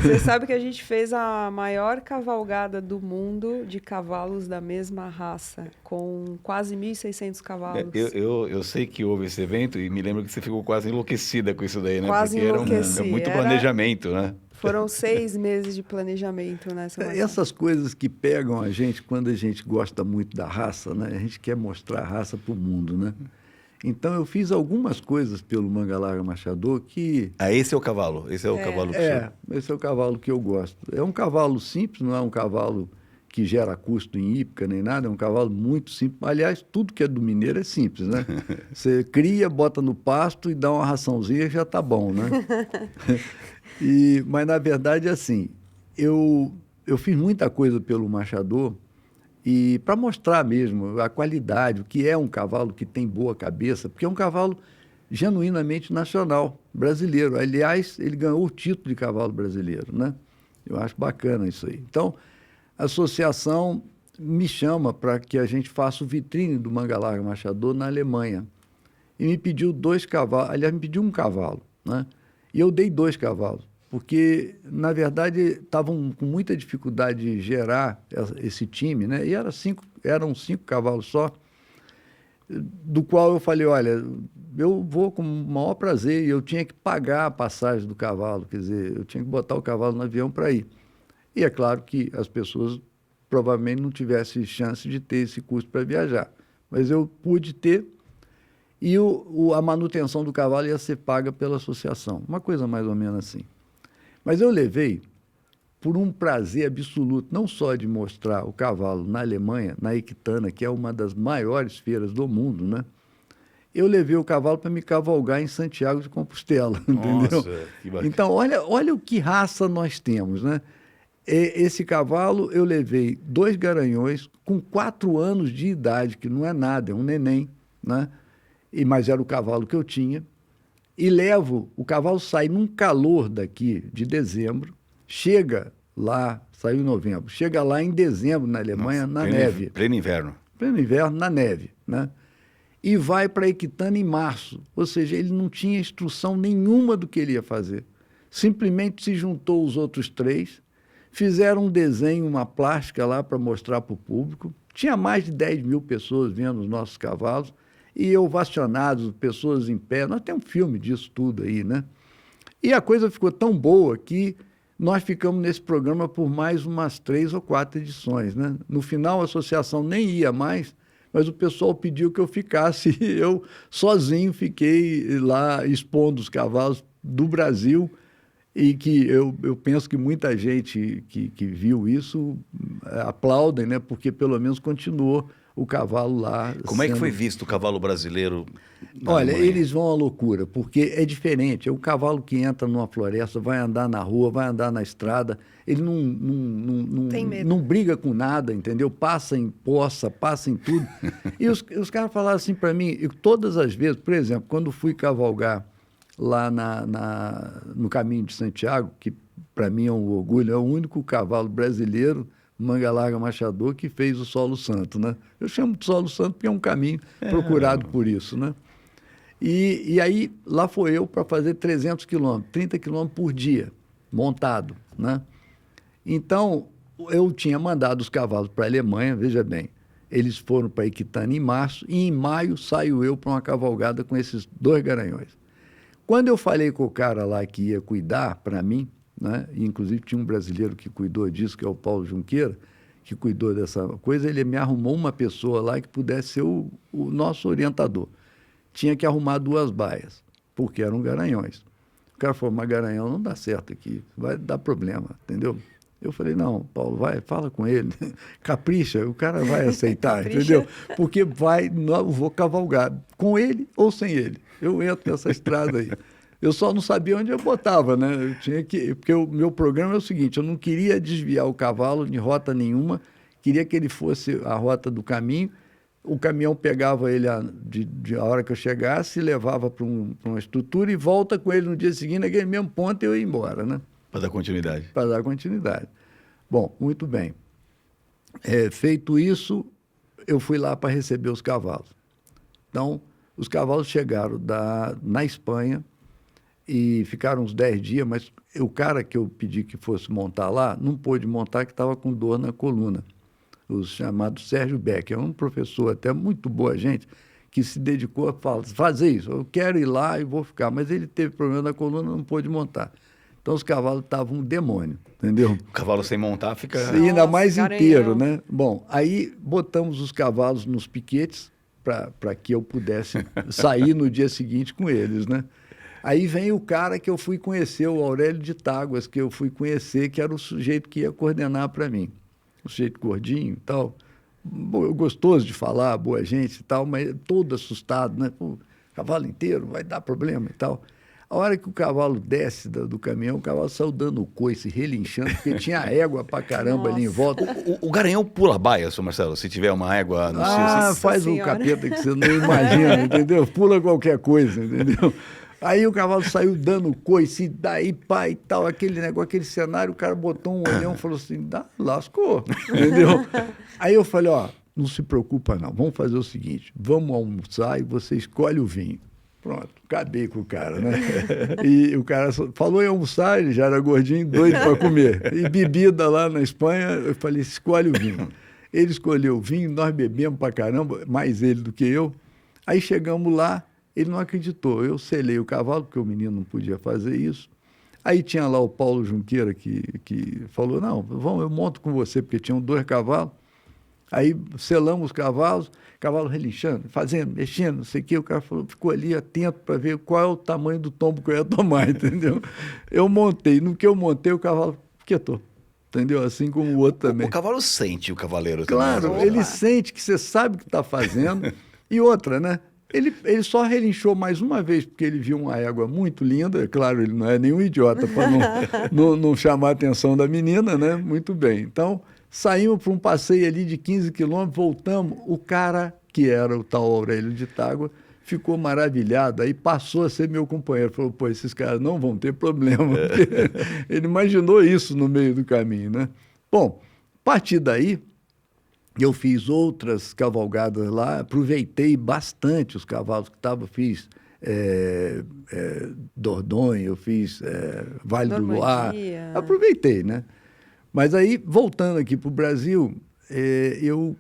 Você sabe que a gente fez a maior cavalgada do mundo de cavalos da mesma raça, com quase 1.600 cavalos. Eu sei que houve esse evento e me lembro que você ficou quase enlouquecida com isso daí, né? Quase Porque enlouqueci. era muito planejamento, né? Foram 6 meses de planejamento, né, seu Marcelo? Essas coisas que pegam a gente quando a gente gosta muito da raça, né? A gente quer mostrar a raça para o mundo, né? Então, eu fiz algumas coisas pelo Manga Larga Machador que... Ah, esse é o cavalo? Esse é o cavalo que o senhor... Esse é o cavalo que eu gosto. É um cavalo simples, não é um cavalo que gera custo em hípica nem nada, é um cavalo muito simples. Aliás, tudo que é do mineiro é simples, né? Você cria, bota no pasto e dá uma raçãozinha, já tá bom, né? Mas, na verdade, assim, eu fiz muita coisa pelo Machador e para mostrar mesmo a qualidade, o que é um cavalo que tem boa cabeça, porque é um cavalo genuinamente nacional, brasileiro. Aliás, ele ganhou o título de cavalo brasileiro, né? Eu acho bacana isso aí. Então, a associação me chama para que a gente faça o vitrine do Manga Larga Machador na Alemanha. E me pediu 2 cavalos, aliás, me pediu um cavalo, né? E eu dei 2 cavalos, porque, na verdade, estavam com muita dificuldade de gerar esse time, né? E eram 5 cavalos só, do qual eu falei, olha, eu vou com o maior prazer, e eu tinha que pagar a passagem do cavalo, quer dizer, eu tinha que botar o cavalo no avião para ir. E é claro que as pessoas provavelmente não tivessem chance de ter esse custo para viajar, mas eu pude ter. E a manutenção do cavalo ia ser paga pela associação. Uma coisa mais ou menos assim. Mas eu levei por um prazer absoluto, não só de mostrar o cavalo na Alemanha, na Equitana, que é uma das maiores feiras do mundo, né? Eu levei o cavalo para me cavalgar em Santiago de Compostela, entendeu? Nossa, que bacana. Então, olha o que raça nós temos, né? Esse cavalo eu levei 2 garanhões com 4 anos de idade, que não é nada, é um neném, né? Mas era o cavalo que eu tinha, e o cavalo sai num calor daqui de dezembro, chega lá, saiu em novembro, chega lá em dezembro na Alemanha, na neve. Pleno inverno. Pleno inverno, na neve, né? E vai para Equitana em março, ou seja, ele não tinha instrução nenhuma do que ele ia fazer. Simplesmente se juntou os outros 3, fizeram um desenho, uma plástica lá para mostrar para o público, tinha mais de 10 mil pessoas vendo os nossos cavalos, e ovacionados, pessoas em pé. Nós temos um filme disso tudo aí, né? E a coisa ficou tão boa que nós ficamos nesse programa por mais umas 3 ou 4 edições, né? No final, a associação nem ia mais, mas o pessoal pediu que eu ficasse e eu sozinho fiquei lá expondo os cavalos do Brasil e que eu penso que muita gente que viu isso aplaudem, né? Porque pelo menos continuou o cavalo lá. Como é que foi visto o cavalo brasileiro na Olha, Alemanha? eles vão à loucura, porque é diferente. É um cavalo que entra numa floresta, vai andar na rua, vai andar na estrada, ele Tem medo. não briga com nada, entendeu? Passa em poça, passa em tudo. E os caras falaram assim para mim, todas as vezes, por exemplo, quando fui cavalgar lá no Caminho de Santiago, que para mim é um orgulho, é o único cavalo brasileiro, Manga Larga Machador, que fez o Solo Santo, né? Eu chamo de Solo Santo porque é um caminho procurado por isso, né? E aí, lá foi eu para fazer 300 quilômetros, 30 quilômetros por dia, montado, né? Então, eu tinha mandado os cavalos para a Alemanha, veja bem, eles foram para Equitana em março, e em maio saio eu para uma cavalgada com esses 2 garanhões. Quando eu falei com o cara lá que ia cuidar para mim, né? E, inclusive, tinha um brasileiro que cuidou disso, que é o Paulo Junqueira, que cuidou dessa coisa, ele me arrumou uma pessoa lá que pudesse ser o nosso orientador. Tinha que arrumar 2 baias, porque eram garanhões. O cara falou, mas garanhão não dá certo aqui, vai dar problema, entendeu? Eu falei, não, Paulo, vai, fala com ele, capricha, o cara vai aceitar, entendeu? Porque eu vou cavalgar com ele ou sem ele. Eu entro nessa estrada aí. Eu só não sabia onde eu botava, né? Eu tinha que, porque o meu programa é o seguinte, eu não queria desviar o cavalo de rota nenhuma, queria que ele fosse a rota do caminho, o caminhão pegava ele a hora que eu chegasse, levava para uma estrutura e volta com ele no dia seguinte, naquele mesmo ponto, eu ia embora, né? Para dar continuidade. Para dar continuidade. Bom, muito bem. Feito isso, eu fui lá para receber os cavalos. Então, os cavalos chegaram na Espanha e ficaram uns 10 dias, mas o cara que eu pedi que fosse montar lá não pôde montar, que estava com dor na coluna. O chamado Sérgio Becker, um professor até muito boa gente, que se dedicou a fazer isso. Eu quero ir lá e vou ficar, mas ele teve problema na coluna, não pôde montar. Então, os cavalos estavam um demônio, entendeu? O cavalo sem montar fica... E ainda mais Garanhão. inteiro, né? Bom, aí botamos os cavalos nos piquetes para que eu pudesse sair no dia seguinte com eles, né? Aí vem o cara que eu fui conhecer, o Aurélio de Táguas, que eu fui conhecer, que era o sujeito que ia coordenar para mim. O sujeito gordinho e tal, gostoso de falar, boa gente e tal, mas todo assustado, né? Pô, cavalo inteiro, vai dar problema e tal. A hora que o cavalo desce do caminhão, o cavalo saiu dando coice, relinchando, porque tinha égua pra caramba ali em volta. O garanhão pula a baia, seu Marcelo, se tiver uma égua no cio. Faz um capeta que você não imagina, entendeu? Pula qualquer coisa, entendeu? Aí o cavalo saiu dando coice, daí pá e tal, aquele negócio, aquele cenário, o cara botou um olhão e falou assim, lascou, entendeu? Aí eu falei, ó, não se preocupa não, vamos fazer o seguinte, vamos almoçar e você escolhe o vinho. Pronto, acabei com o cara, né? E o cara falou em almoçar, ele já era gordinho, doido para comer. E bebida lá na Espanha, eu falei, escolhe o vinho. Ele escolheu o vinho, nós bebemos para caramba, mais ele do que eu. Aí chegamos lá, ele não acreditou. Eu selei o cavalo, porque o menino não podia fazer isso. Aí tinha lá o Paulo Junqueira, que falou, não, vamos, eu monto com você, porque tinham 2 cavalos. Aí selamos os cavalos, cavalo relinchando, fazendo, mexendo, não sei o quê. O cara falou, ficou ali atento para ver qual é o tamanho do tombo que eu ia tomar, entendeu? Eu montei. No que eu montei, o cavalo quietou, entendeu? Assim como o outro também. O cavalo sente o cavaleiro claro, também. Ele sente que você sabe o que está fazendo. E outra, né? Ele só relinchou mais uma vez, porque ele viu uma égua muito linda. Claro, ele não é nenhum idiota para não chamar a atenção da menina, né? Muito bem. Então, saímos para um passeio ali de 15 quilômetros, voltamos. O cara, que era o tal Aurélio de Tágua, ficou maravilhado. Aí passou a ser meu companheiro. Falou, pô, esses caras não vão ter problema. Ele imaginou isso no meio do caminho, né? Bom, a partir daí, eu fiz outras cavalgadas lá, aproveitei bastante os cavalos que estavam, fiz Dordogne, eu fiz Vale do Luar, aproveitei, né? Mas aí, voltando aqui para o Brasil, eu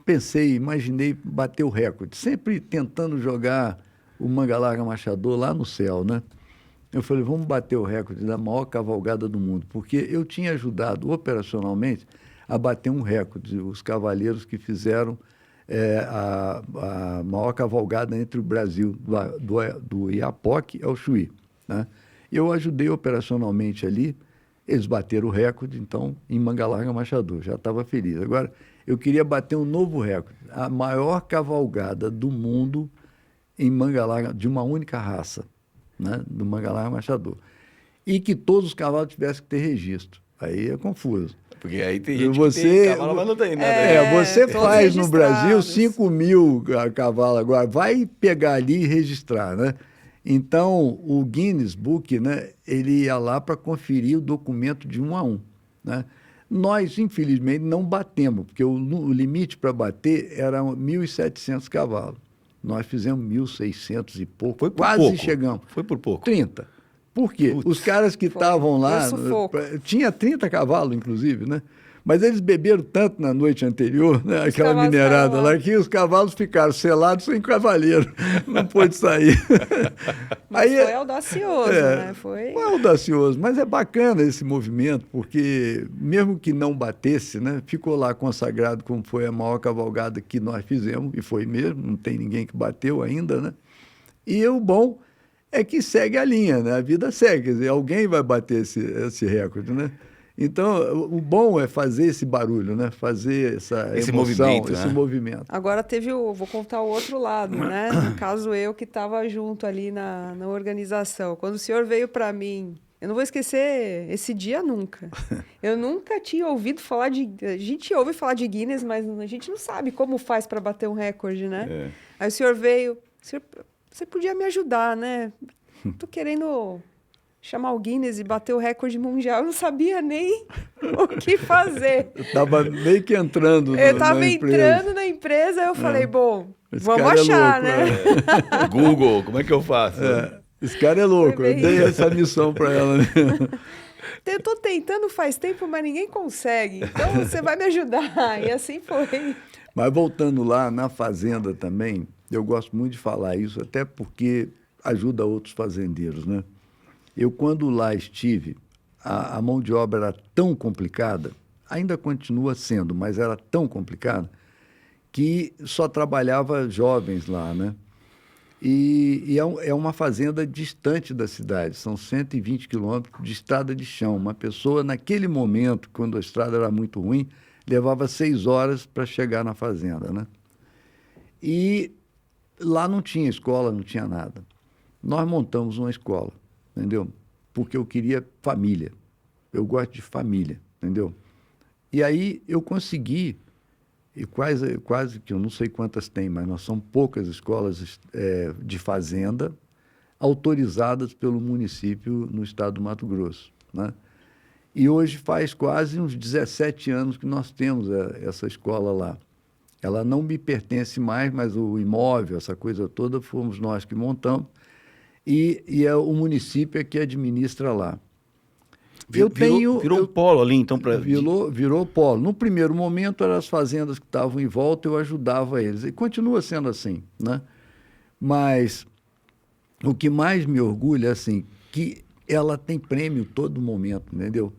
pensei, imaginei bater o recorde, sempre tentando jogar o Manga Larga Machador lá no céu, né? Eu falei, vamos bater o recorde da maior cavalgada do mundo, porque eu tinha ajudado operacionalmente a bater um recorde, os cavaleiros que fizeram a maior cavalgada entre o Brasil, do Iapoque ao Chuí, né? Eu ajudei operacionalmente ali, eles bateram o recorde, então, em Manga Larga Machador, já estava feliz. Agora, eu queria bater um novo recorde, a maior cavalgada do mundo em Manga Larga, de uma única raça, né? Do Manga Larga Machador. E que todos os cavalos tivessem que ter registro. Aí é confuso. Porque aí tem gente que tem cavalo, mas não tem nada. Você faz no Brasil 5.000 cavalos agora, vai pegar ali e registrar, né? Então, o Guinness Book, né, ele ia lá para conferir o documento de 1 a 1, né? Nós, infelizmente, não batemos, porque o limite para bater era 1.700 cavalos. Nós fizemos 1.600 e pouco, Foi por quase pouco. Chegamos. Foi por pouco. 30. Por quê? Putz, os caras que estavam lá, tinha 30 cavalos, inclusive, né? Mas eles beberam tanto na noite anterior, né? Aquela minerada lá, que os cavalos ficaram selados sem cavaleiro. Não pôde sair. Mas aí, foi audacioso, né? Foi audacioso, mas é bacana esse movimento, porque mesmo que não batesse, né? Ficou lá consagrado como foi a maior cavalgada que nós fizemos, e foi mesmo, não tem ninguém que bateu ainda, né? E o bom é que segue a linha, né? A vida segue, quer dizer, alguém vai bater esse recorde, né? Então, o bom é fazer esse barulho, né? Fazer esse emoção, esse movimento. Agora vou contar o outro lado, né? No caso, eu que estava junto ali na organização. Quando o senhor veio para mim, eu não vou esquecer esse dia nunca. Eu nunca tinha ouvido falar de... A gente ouve falar de Guinness, mas a gente não sabe como faz para bater um recorde, né? Aí o senhor veio... Você podia me ajudar, né? Tô querendo chamar o Guinness e bater o recorde mundial. Eu não sabia nem o que fazer. Eu estava meio que entrando Eu estava na entrando na empresa, eu falei, bom, Esse vamos cara é achar, louco, né? Google, como é que eu faço? Esse cara é louco, Foi eu bem dei isso. essa missão para ela. Né? Eu tô tentando faz tempo, mas ninguém consegue. Então, você vai me ajudar. E assim foi. Mas voltando lá, na fazenda também, eu gosto muito de falar isso, até porque ajuda outros fazendeiros, né? Eu, quando lá estive, a mão de obra era tão complicada, ainda continua sendo, mas era tão complicada, que só trabalhava jovens lá, né? E é uma fazenda distante da cidade, são 120 quilômetros de estrada de chão. Uma pessoa, naquele momento, quando a estrada era muito ruim, levava 6 horas para chegar na fazenda, né? E lá não tinha escola, não tinha nada. Nós montamos uma escola, entendeu? Porque eu queria família. Eu gosto de família, entendeu? E aí eu consegui, e quase que eu não sei quantas tem, mas nós somos poucas escolas de fazenda autorizadas pelo município no estado do Mato Grosso, né? E hoje faz quase uns 17 anos que nós temos essa escola lá. Ela não me pertence mais, mas o imóvel, essa coisa toda, fomos nós que montamos. E é o município que administra lá. Virou um polo ali, então? Virou polo. No primeiro momento, eram as fazendas que estavam em volta, eu ajudava eles. E continua sendo assim, né? Mas o que mais me orgulha é assim, que ela tem prêmio todo momento, entendeu?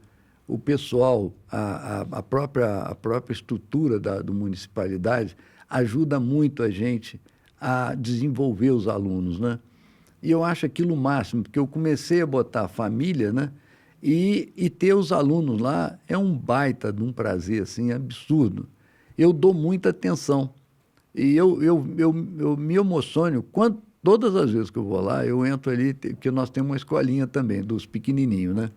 O pessoal, a própria estrutura do municipalidade ajuda muito a gente a desenvolver os alunos, né? E eu acho aquilo o máximo, porque eu comecei a botar a família, né? E ter os alunos lá é um baita de um prazer, assim, absurdo. Eu dou muita atenção. E eu me emociono. Todas as vezes que eu vou lá, eu entro ali, porque nós temos uma escolinha também, dos pequenininhos, né?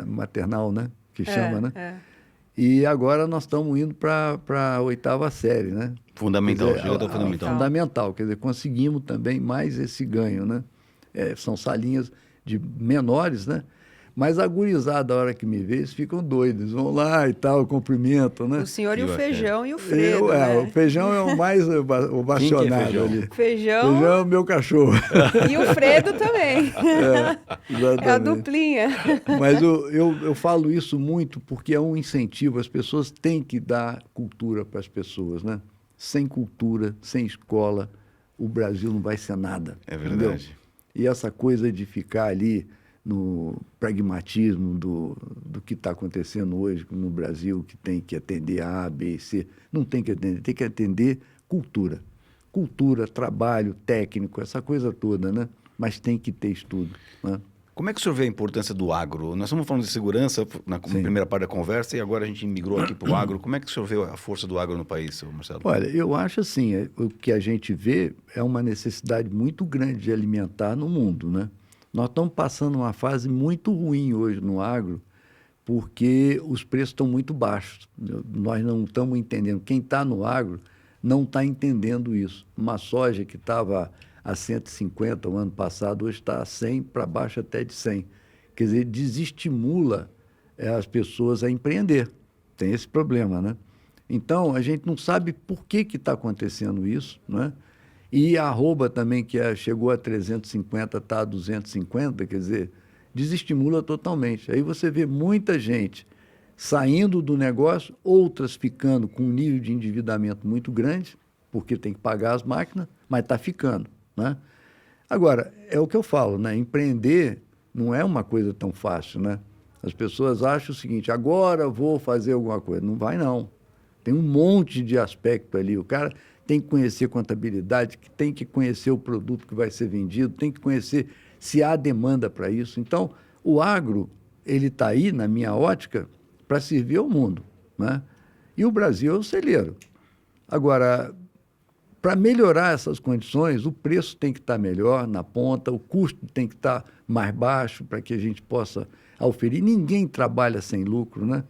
Maternal, né? Que chama, né? É. E agora nós estamos indo para a 8ª série, né? Fundamental, Quer dizer, chega até o fundamental. Fundamental, quer dizer, conseguimos também mais esse ganho, né? São salinhas de menores, né? Mas a gurizada, a hora que me vê, eles ficam doidos, vão lá e tal, cumprimentam, né? O senhor e o Que feijão e o Fredo, né? O feijão é o mais ovacionado feijão? ali. Feijão Feijão é o meu cachorro. e o Fredo também. É a Exatamente. duplinha. Mas eu falo isso muito porque é um incentivo. As pessoas têm que dar cultura para as pessoas, né? Sem cultura, sem escola, o Brasil não vai ser nada. É verdade. Entendeu? E essa coisa de ficar ali no pragmatismo do que está acontecendo hoje no Brasil, que tem que atender A, B e C, não tem que atender, tem que atender cultura. Cultura, trabalho, técnico, essa coisa toda, né? Mas tem que ter estudo, né? Como é que o senhor vê a importância do agro? Nós estamos falando de segurança na primeira parte da conversa e agora a gente migrou aqui para o agro. Como é que o senhor vê a força do agro no país, seu Marcelo? Olha, eu acho assim, o que a gente vê é uma necessidade muito grande de alimentar no mundo, né? Nós estamos passando uma fase muito ruim hoje no agro, porque os preços estão muito baixos. Nós não estamos entendendo. Quem está no agro não está entendendo isso. Uma soja que estava a 150 o ano passado, hoje está a 100, para baixo até de 100. Quer dizer, desestimula as pessoas a empreender. Tem esse problema, né? Então, a gente não sabe por que está acontecendo isso, né? E a arroba também, que chegou a 350, está a 250, quer dizer, desestimula totalmente. Aí você vê muita gente saindo do negócio, outras ficando com um nível de endividamento muito grande, porque tem que pagar as máquinas, mas está ficando, né? Agora, é o que eu falo, né? Empreender não é uma coisa tão fácil, né? As pessoas acham o seguinte, agora vou fazer alguma coisa. Não vai, não. Tem um monte de aspecto ali. O cara tem que conhecer contabilidade, tem que conhecer o produto que vai ser vendido, tem que conhecer se há demanda para isso. Então, o agro, ele está aí, na minha ótica, para servir ao mundo, né? E o Brasil é o celeiro. Agora, para melhorar essas condições, o preço tem que estar melhor na ponta, o custo tem que estar mais baixo para que a gente possa oferir. Ninguém trabalha sem lucro, né?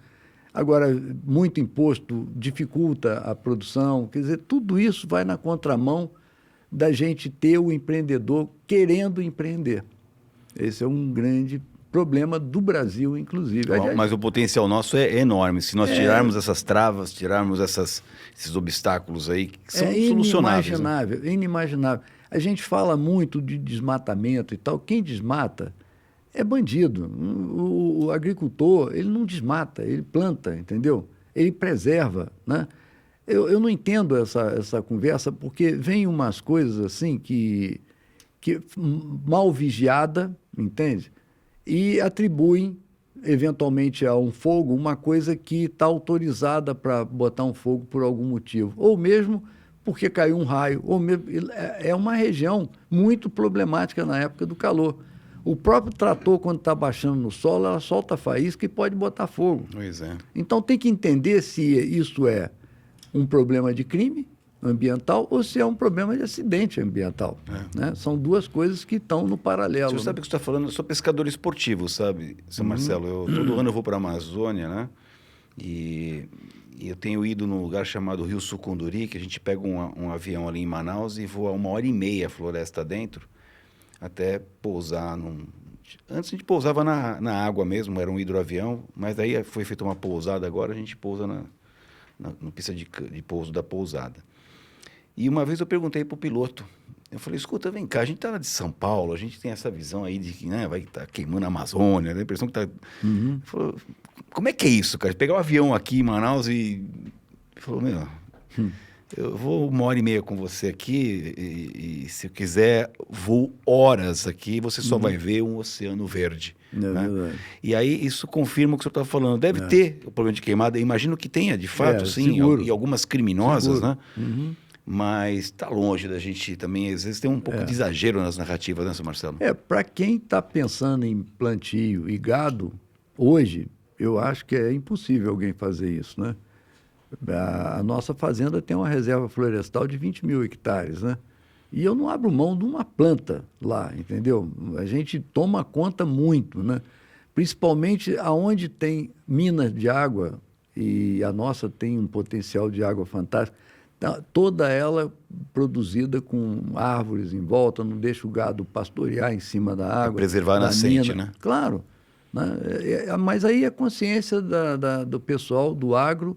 Agora, muito imposto dificulta a produção, quer dizer, tudo isso vai na contramão da gente ter o empreendedor querendo empreender. Esse é um grande problema do Brasil, inclusive. Mas o potencial nosso é enorme. Se nós tirarmos essas travas, tirarmos esses obstáculos aí, que são solucionáveis. Inimaginável, é inimaginável. A gente fala muito de desmatamento e tal. Quem desmata é bandido. O agricultor, ele não desmata, ele planta, entendeu? Ele preserva, né? Eu não entendo essa conversa, porque vem umas coisas assim que mal vigiada, entende? E atribuem, eventualmente, a um fogo uma coisa que está autorizada para botar um fogo por algum motivo. Ou mesmo porque caiu um raio. Ou mesmo, é uma região muito problemática na época do calor. O próprio trator, quando está baixando no solo, ela solta faísca e pode botar fogo. Pois é. Então tem que entender se isso é um problema de crime ambiental ou se é um problema de acidente ambiental. Né? São duas coisas que estão no paralelo. Você sabe o que você está falando? Eu sou pescador esportivo, sabe, seu Marcelo? Todo ano eu vou para a Amazônia, né? E eu tenho ido num lugar chamado Rio Sucunduri, que a gente pega um avião ali em Manaus e voa 1h30 floresta dentro, até pousar Antes a gente pousava na água mesmo, era um hidroavião, mas daí foi feita uma pousada, agora a gente pousa na pista de pouso da pousada. E uma vez eu perguntei para o piloto, eu falei, escuta, vem cá, a gente está de São Paulo, a gente tem essa visão aí de que vai estar queimando a Amazônia, a impressão que está... Ele falou, como é que é isso, cara? Pegar um avião aqui em Manaus e... Ele falou, eu vou 1h30 com você aqui e se eu quiser, vou horas aqui, você só vai ver um oceano verde. Né? E aí isso confirma o que o senhor estava falando. Deve ter o problema de queimada, eu imagino que tenha, de fato, sim, e algumas criminosas, né? Mas está longe da gente também, às vezes tem um pouco de exagero nas narrativas, né, seu Marcelo? Para quem está pensando em plantio e gado, hoje, eu acho que é impossível alguém fazer isso, né? A nossa fazenda tem uma reserva florestal de 20 mil hectares, né? E eu não abro mão de uma planta lá, entendeu? A gente toma conta muito, né? Principalmente aonde tem minas de água, e a nossa tem um potencial de água fantástico, toda ela produzida com árvores em volta, não deixa o gado pastorear em cima da água. Preservar a nascente, né? Claro. Né? Mas aí a consciência do pessoal do agro,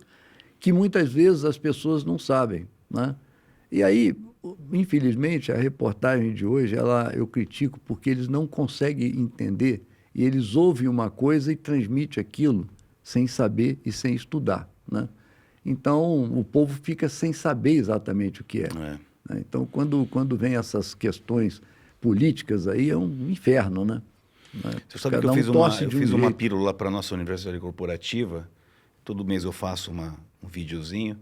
que muitas vezes as pessoas não sabem, né? E aí, infelizmente, a reportagem de hoje, eu critico porque eles não conseguem entender e eles ouvem uma coisa e transmitem aquilo sem saber e sem estudar, né? Então, o povo fica sem saber exatamente o que é. Né? Então, quando vem essas questões políticas aí, é um inferno, né? Você sabe que eu fiz uma pílula para a nossa universidade corporativa. Todo mês eu faço um videozinho.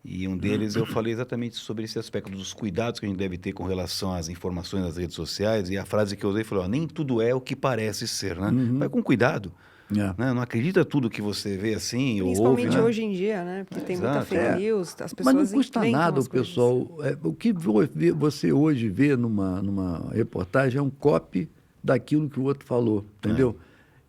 E um deles eu falei exatamente sobre esse aspecto dos cuidados que a gente deve ter com relação às informações nas redes sociais. E a frase que eu usei foi, nem tudo é o que parece ser, né? Vai com cuidado. Né? Não acredita tudo que você vê assim ou ouve. Principalmente hoje em dia, né? Porque tem muita fake news, as pessoas mas não custa nada o pessoal... o que você hoje vê numa reportagem é um copy daquilo que o outro falou, entendeu?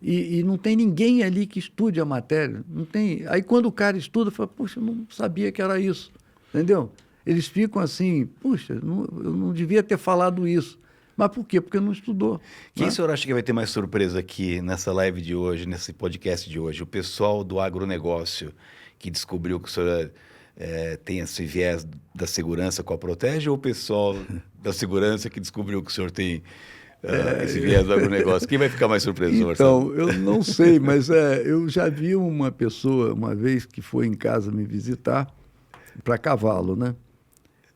E não tem ninguém ali que estude a matéria. Não tem. Aí quando o cara estuda, fala, puxa, eu não sabia que era isso, entendeu? Eles ficam assim, puxa, eu não devia ter falado isso. Mas por quê? Porque não estudou. Quem o senhor acha que vai ter mais surpresa aqui nessa live de hoje, nesse podcast de hoje? O pessoal do agronegócio que descobriu que o senhor tem esse viés da segurança com a Protege, ou o pessoal da segurança que descobriu que o senhor tem esse viés do agronegócio? Quem vai ficar mais surpreso, Marcelo? Então, eu não sei, mas eu já vi uma pessoa uma vez que foi em casa me visitar para cavalo, né?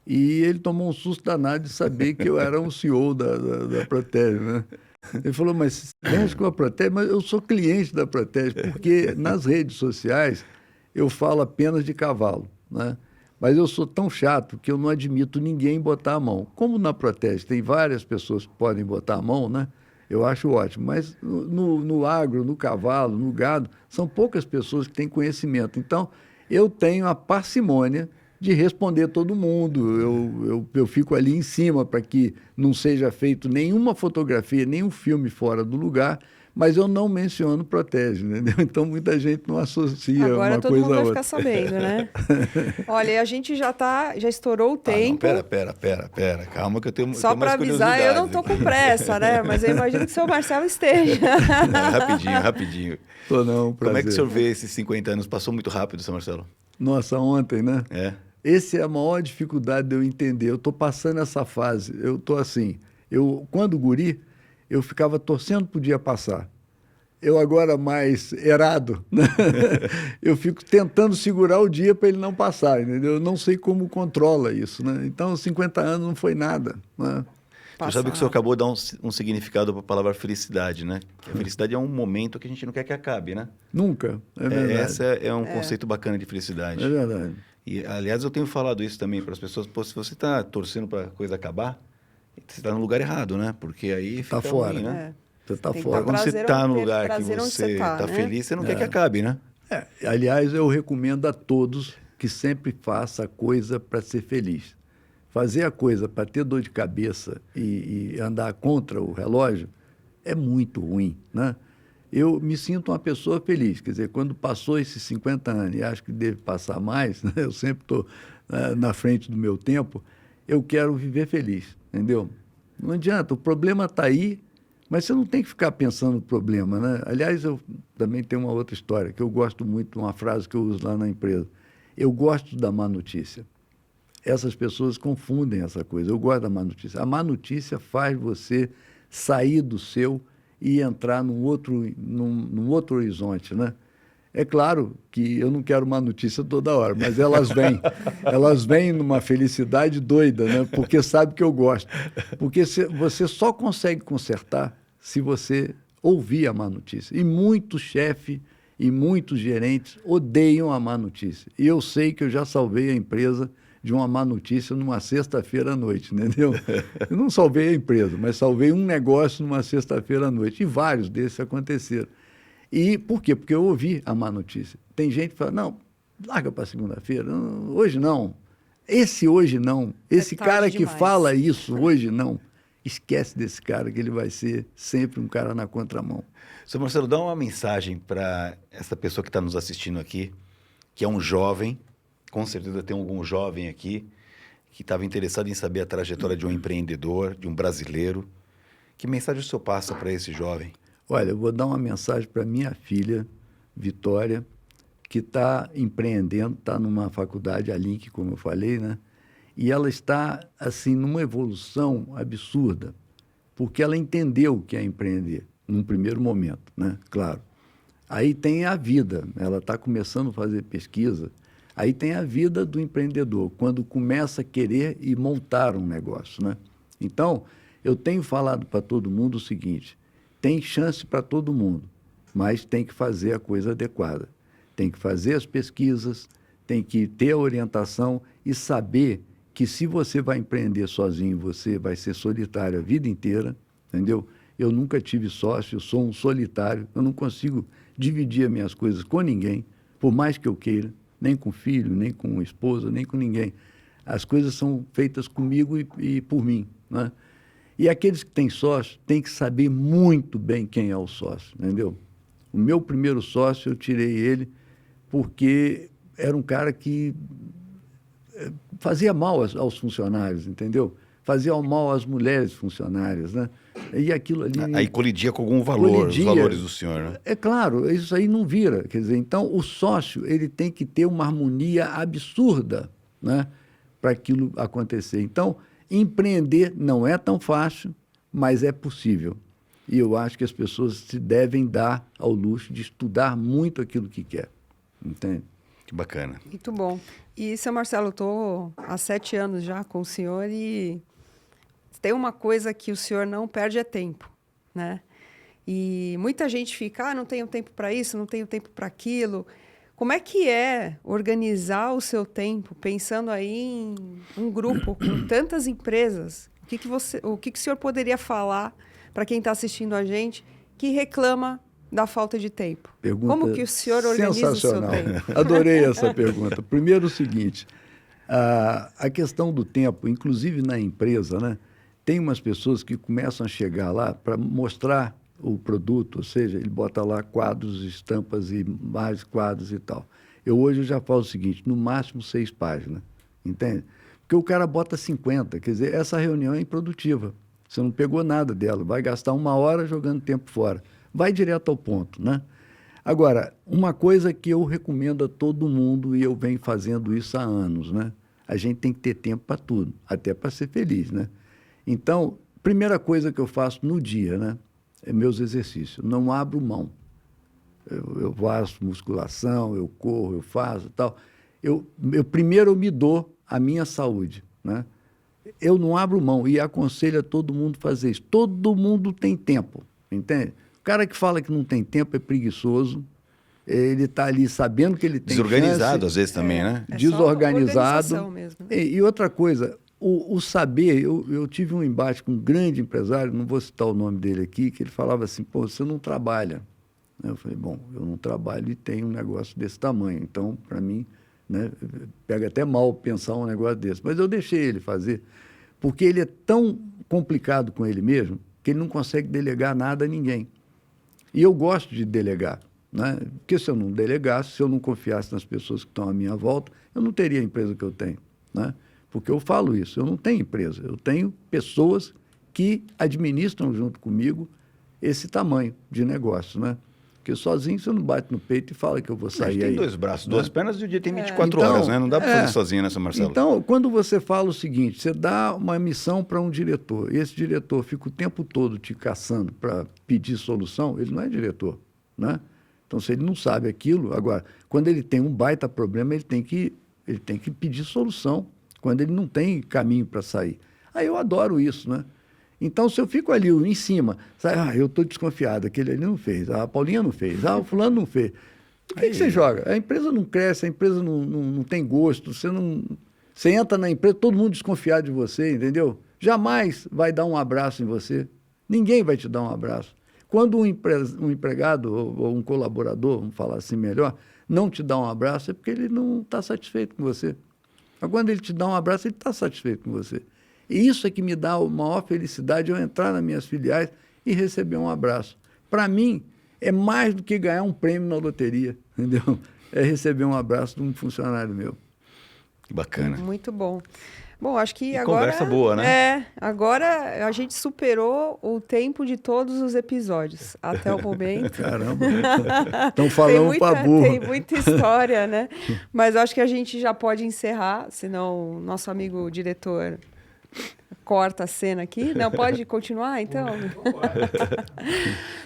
E ele tomou um susto danado de saber que eu era um CEO da Protege, né? Ele falou, mas mexe com a Protege? Mas eu sou cliente da Protege, porque nas redes sociais eu falo apenas de cavalo, né? Mas eu sou tão chato que eu não admito ninguém botar a mão. Como na Protege tem várias pessoas que podem botar a mão, né? Eu acho ótimo. Mas no agro, no cavalo, no gado, são poucas pessoas que têm conhecimento. Então, eu tenho a parcimônia de responder todo mundo. Eu fico ali em cima para que não seja feito nenhuma fotografia, nenhum filme fora do lugar, Mas eu não menciono Protege, entendeu? Então muita gente não associa Agora uma todo coisa mundo a vai outra. ficar sabendo, né? Olha, e a gente já estourou o Não, tempo. pera. Calma que eu tenho, Só tenho mais para avisar, eu não curiosidades tô aqui. com pressa, né? Mas eu imagino que o seu Marcelo esteja. Não, rapidinho. Tô não, Como é que o prazer. senhor vê esses 50 anos? Passou muito rápido, seu Marcelo? Nossa, ontem, né? É. Essa é a maior dificuldade de eu entender. Eu estou passando essa fase. Eu estou assim. Quando guri, eu ficava torcendo para o dia passar. Eu agora mais errado, né? Eu fico tentando segurar o dia para ele não passar, entendeu? Eu não sei como controla isso, né? Então, 50 anos não foi nada, né? Você sabe que o senhor acabou de dar um significado para a palavra felicidade, né? Que a felicidade é um momento que a gente não quer que acabe, né? Nunca, é verdade. Esse é um conceito bacana de felicidade. É verdade. E, aliás, eu tenho falado isso também para as pessoas. Pô, se você está torcendo para a coisa acabar, você está no lugar errado, né? Porque aí fica Tá fora, ruim, né? Você está Tem que fora. tá Quando você prazer está no onde- lugar que prazer onde você você tá, está né? feliz, você não quer que acabe, né? Aliás, eu recomendo a todos que sempre faça a coisa para ser feliz. Fazer a coisa para ter dor de cabeça e andar contra o relógio é muito ruim, né? Eu me sinto uma pessoa feliz, quer dizer, quando passou esses 50 anos, e acho que deve passar mais, né? Eu sempre estou na frente do meu tempo, eu quero viver feliz, entendeu? Não adianta, o problema está aí, mas você não tem que ficar pensando no problema, né? Aliás, eu também tenho uma outra história, que eu gosto muito de uma frase que eu uso lá na empresa. Eu gosto da má notícia. Essas pessoas confundem essa coisa. Eu gosto da má notícia. A má notícia faz você sair do seu e entrar num outro horizonte, né? É claro que eu não quero má notícia toda hora, mas elas vêm. Elas vêm numa felicidade doida, né? Porque sabe que eu gosto. Porque você só consegue consertar se você ouvir a má notícia. E muitos chefes e muitos gerentes odeiam a má notícia. E eu sei que eu já salvei a empresa de uma má notícia numa sexta-feira à noite, entendeu? Eu não salvei a empresa, mas salvei um negócio numa sexta-feira à noite. E vários desses aconteceram. E por quê? Porque eu ouvi a má notícia. Tem gente que fala, não, larga para segunda-feira, hoje não. Esse hoje não. Esse cara que demais. fala isso, hoje não. Esquece desse cara, que ele vai ser sempre um cara na contramão. Seu Marcelo, dá uma mensagem para essa pessoa que está nos assistindo aqui, que é um jovem, com certeza tem algum jovem aqui, que estava interessado em saber a trajetória de um empreendedor, de um brasileiro. Que mensagem o senhor passa para esse jovem? Olha, eu vou dar uma mensagem para minha filha, Vitória, que está empreendendo, está numa faculdade, a Link, como eu falei, né? E ela está, assim, numa evolução absurda, porque ela entendeu o que é empreender, num primeiro momento, né? Claro. Aí tem a vida, ela está começando a fazer pesquisa, aí tem a vida do empreendedor, quando começa a querer e montar um negócio, né? Então, eu tenho falado para todo mundo o seguinte, tem chance para todo mundo, mas tem que fazer a coisa adequada. Tem que fazer as pesquisas, tem que ter a orientação e saber que se você vai empreender sozinho, você vai ser solitário a vida inteira, entendeu? Eu nunca tive sócio, eu sou um solitário, eu não consigo dividir as minhas coisas com ninguém, por mais que eu queira, nem com filho, nem com esposa, nem com ninguém. As coisas são feitas comigo e por mim, né? E aqueles que têm sócio têm que saber muito bem quem é o sócio, entendeu? O meu primeiro sócio, eu tirei ele porque era um cara que fazia mal aos funcionários, entendeu? Fazia mal às mulheres funcionárias, né? E aquilo ali... Aí colidia com algum valor, os valores do senhor, né? É claro, isso aí não vira. Quer dizer, então, o sócio, ele tem que ter uma harmonia absurda, né? Para aquilo acontecer. Então, empreender não é tão fácil, mas é possível. E eu acho que as pessoas se devem dar ao luxo de estudar muito aquilo que quer. Entende? Que bacana. Muito bom. E, seu Marcelo, eu estou há 7 anos já com o senhor e tem uma coisa que o senhor não perde é tempo, né? E muita gente fica, não tenho tempo para isso, não tenho tempo para aquilo. Como é que é organizar o seu tempo, pensando aí em um grupo com tantas empresas? O que o senhor poderia falar para quem está assistindo a gente que reclama da falta de tempo? Pergunta Como que o senhor organiza o seu tempo? Adorei essa pergunta. Primeiro o seguinte, a questão do tempo, inclusive na empresa, né, tem umas pessoas que começam a chegar lá para mostrar o produto, ou seja, ele bota lá quadros, estampas e mais quadros e tal. Hoje eu já falo o seguinte, no máximo 6 páginas, entende? Porque o cara bota 50, quer dizer, essa reunião é improdutiva. Você não pegou nada dela, vai gastar 1 hora jogando tempo fora. Vai direto ao ponto, né? Agora, uma coisa que eu recomendo a todo mundo, e eu venho fazendo isso há anos, né? A gente tem que ter tempo para tudo, até para ser feliz, né? Então, primeira coisa que eu faço no dia, né? É meus exercícios. Não abro mão. Eu faço musculação, eu corro, eu faço e tal. Primeiro eu me dou a minha saúde, né? Eu não abro mão e aconselho a todo mundo fazer isso. Todo mundo tem tempo, entende? O cara que fala que não tem tempo é preguiçoso. Ele está ali sabendo que ele tem desorganizado chance, às vezes também, né? Desorganizado. Mesmo, né? E outra coisa, o saber, eu tive um embate com um grande empresário, não vou citar o nome dele aqui, que ele falava assim, pô, você não trabalha. Eu falei, bom, eu não trabalho e tenho um negócio desse tamanho, então, para mim, né, pega até mal pensar um negócio desse. Mas eu deixei ele fazer, porque ele é tão complicado com ele mesmo, que ele não consegue delegar nada a ninguém. E eu gosto de delegar, né? Porque se eu não delegasse, se eu não confiasse nas pessoas que estão à minha volta, eu não teria a empresa que eu tenho, né? Porque eu falo isso, eu não tenho empresa, eu tenho pessoas que administram junto comigo esse tamanho de negócio, né? Porque sozinho você não bate no peito e fala que eu vou sair aí. Tem 2 braços, 2 pernas e o dia tem 24 Então, horas, né? Não dá para fazer sozinho, né, seu Marcelo? Então, quando você fala o seguinte, você dá uma missão para um diretor, e esse diretor fica o tempo todo te caçando para pedir solução, ele não é diretor, né? Então, se ele não sabe aquilo, agora, quando ele tem um baita problema, ele tem que pedir solução, quando ele não tem caminho para sair. Aí eu adoro isso, né? Então, se eu fico ali em cima, sabe? Eu estou desconfiado, aquele ali não fez, a Paulinha não fez, o fulano não fez. O que você joga? A empresa não cresce, a empresa não tem gosto, você entra na empresa, todo mundo desconfiado de você, entendeu? Jamais vai dar um abraço em você. Ninguém vai te dar um abraço. Quando um empregado ou um colaborador, vamos falar assim melhor, não te dá um abraço, é porque ele não está satisfeito com você. Mas quando ele te dá um abraço, ele está satisfeito com você. E isso é que me dá a maior felicidade, eu entrar nas minhas filiais e receber um abraço. Para mim, é mais do que ganhar um prêmio na loteria, entendeu? É receber um abraço de um funcionário meu. Que bacana. Muito bom. Bom, acho que e agora... conversa boa, né? Agora a gente superou o tempo de todos os episódios, até o momento. Caramba, estão falando para burro. Tem muita história, né? Mas acho que a gente já pode encerrar, senão o nosso amigo diretor corta a cena aqui. Não, pode continuar, então?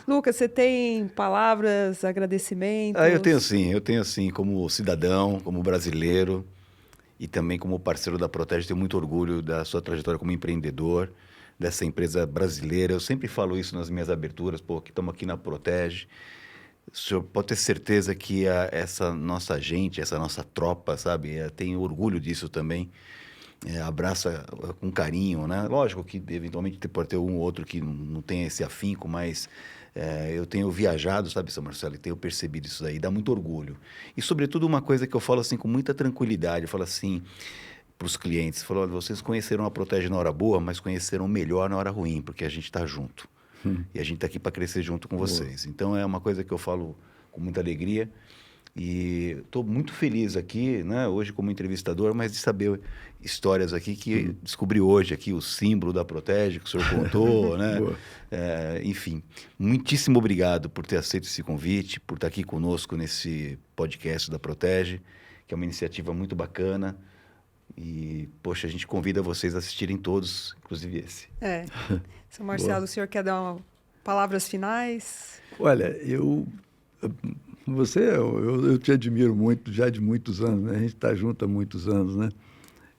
Lucas, você tem palavras, agradecimentos? Eu tenho sim, como cidadão, como brasileiro e também como parceiro da Protege, tenho muito orgulho da sua trajetória como empreendedor, dessa empresa brasileira. Eu sempre falo isso nas minhas aberturas, que estamos aqui na Protege. O senhor pode ter certeza que essa nossa gente, essa nossa tropa, sabe, tem orgulho disso também. Abraça com carinho, né? Lógico que eventualmente pode ter um ou outro que não tem esse afinco, mas eu tenho viajado, sabe, seu Marcelo, e tenho percebido isso daí, dá muito orgulho. E, sobretudo, uma coisa que eu falo assim com muita tranquilidade, eu falo assim para os clientes, falo, olha, vocês conheceram a Protege na hora boa, mas conheceram melhor na hora ruim, porque a gente está junto. E a gente está aqui para crescer junto com vocês. Então, é uma coisa que eu falo com muita alegria. E estou muito feliz aqui, né, hoje como entrevistador, mas de saber histórias aqui que descobri hoje aqui, o símbolo da Protege que o senhor contou, né? Enfim, muitíssimo obrigado por ter aceito esse convite, por estar aqui conosco nesse podcast da Protege, que é uma iniciativa muito bacana. E, poxa, a gente convida vocês a assistirem todos, inclusive esse. Seu Marcelo, o senhor quer dar palavras finais? Olha, eu te admiro muito, já de muitos anos, né? A gente está junto há muitos anos, né?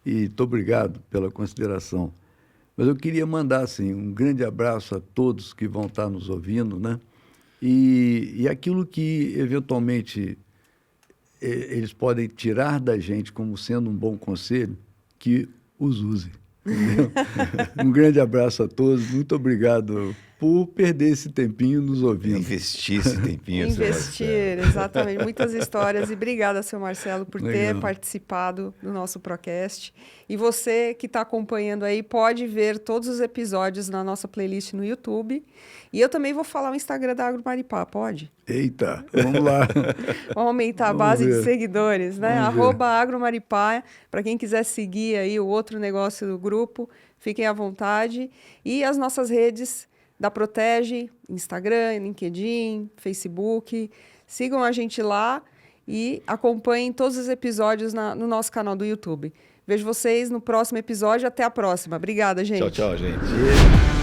E muito obrigado pela consideração. Mas eu queria mandar, assim, um grande abraço a todos que vão estar nos ouvindo, né? E aquilo que, eventualmente, eles podem tirar da gente como sendo um bom conselho, que os use. Entendeu? Um grande abraço a todos, muito obrigado por perder esse tempinho nos ouvindo. Investir esse tempinho. Investir, exatamente. Muitas histórias. E obrigada, seu Marcelo, por ter participado do nosso Procast. E você que está acompanhando aí, pode ver todos os episódios na nossa playlist no YouTube. E eu também vou falar o Instagram da Agromaripá, pode? Eita, vamos lá. Vamos aumentar a base de seguidores, né? @agromaripá, para quem quiser seguir aí o outro negócio do grupo, fiquem à vontade. E as nossas redes da Protege, Instagram, LinkedIn, Facebook. Sigam a gente lá e acompanhem todos os episódios no nosso canal do YouTube. Vejo vocês no próximo episódio. Até a próxima. Obrigada, gente. Tchau, tchau, gente.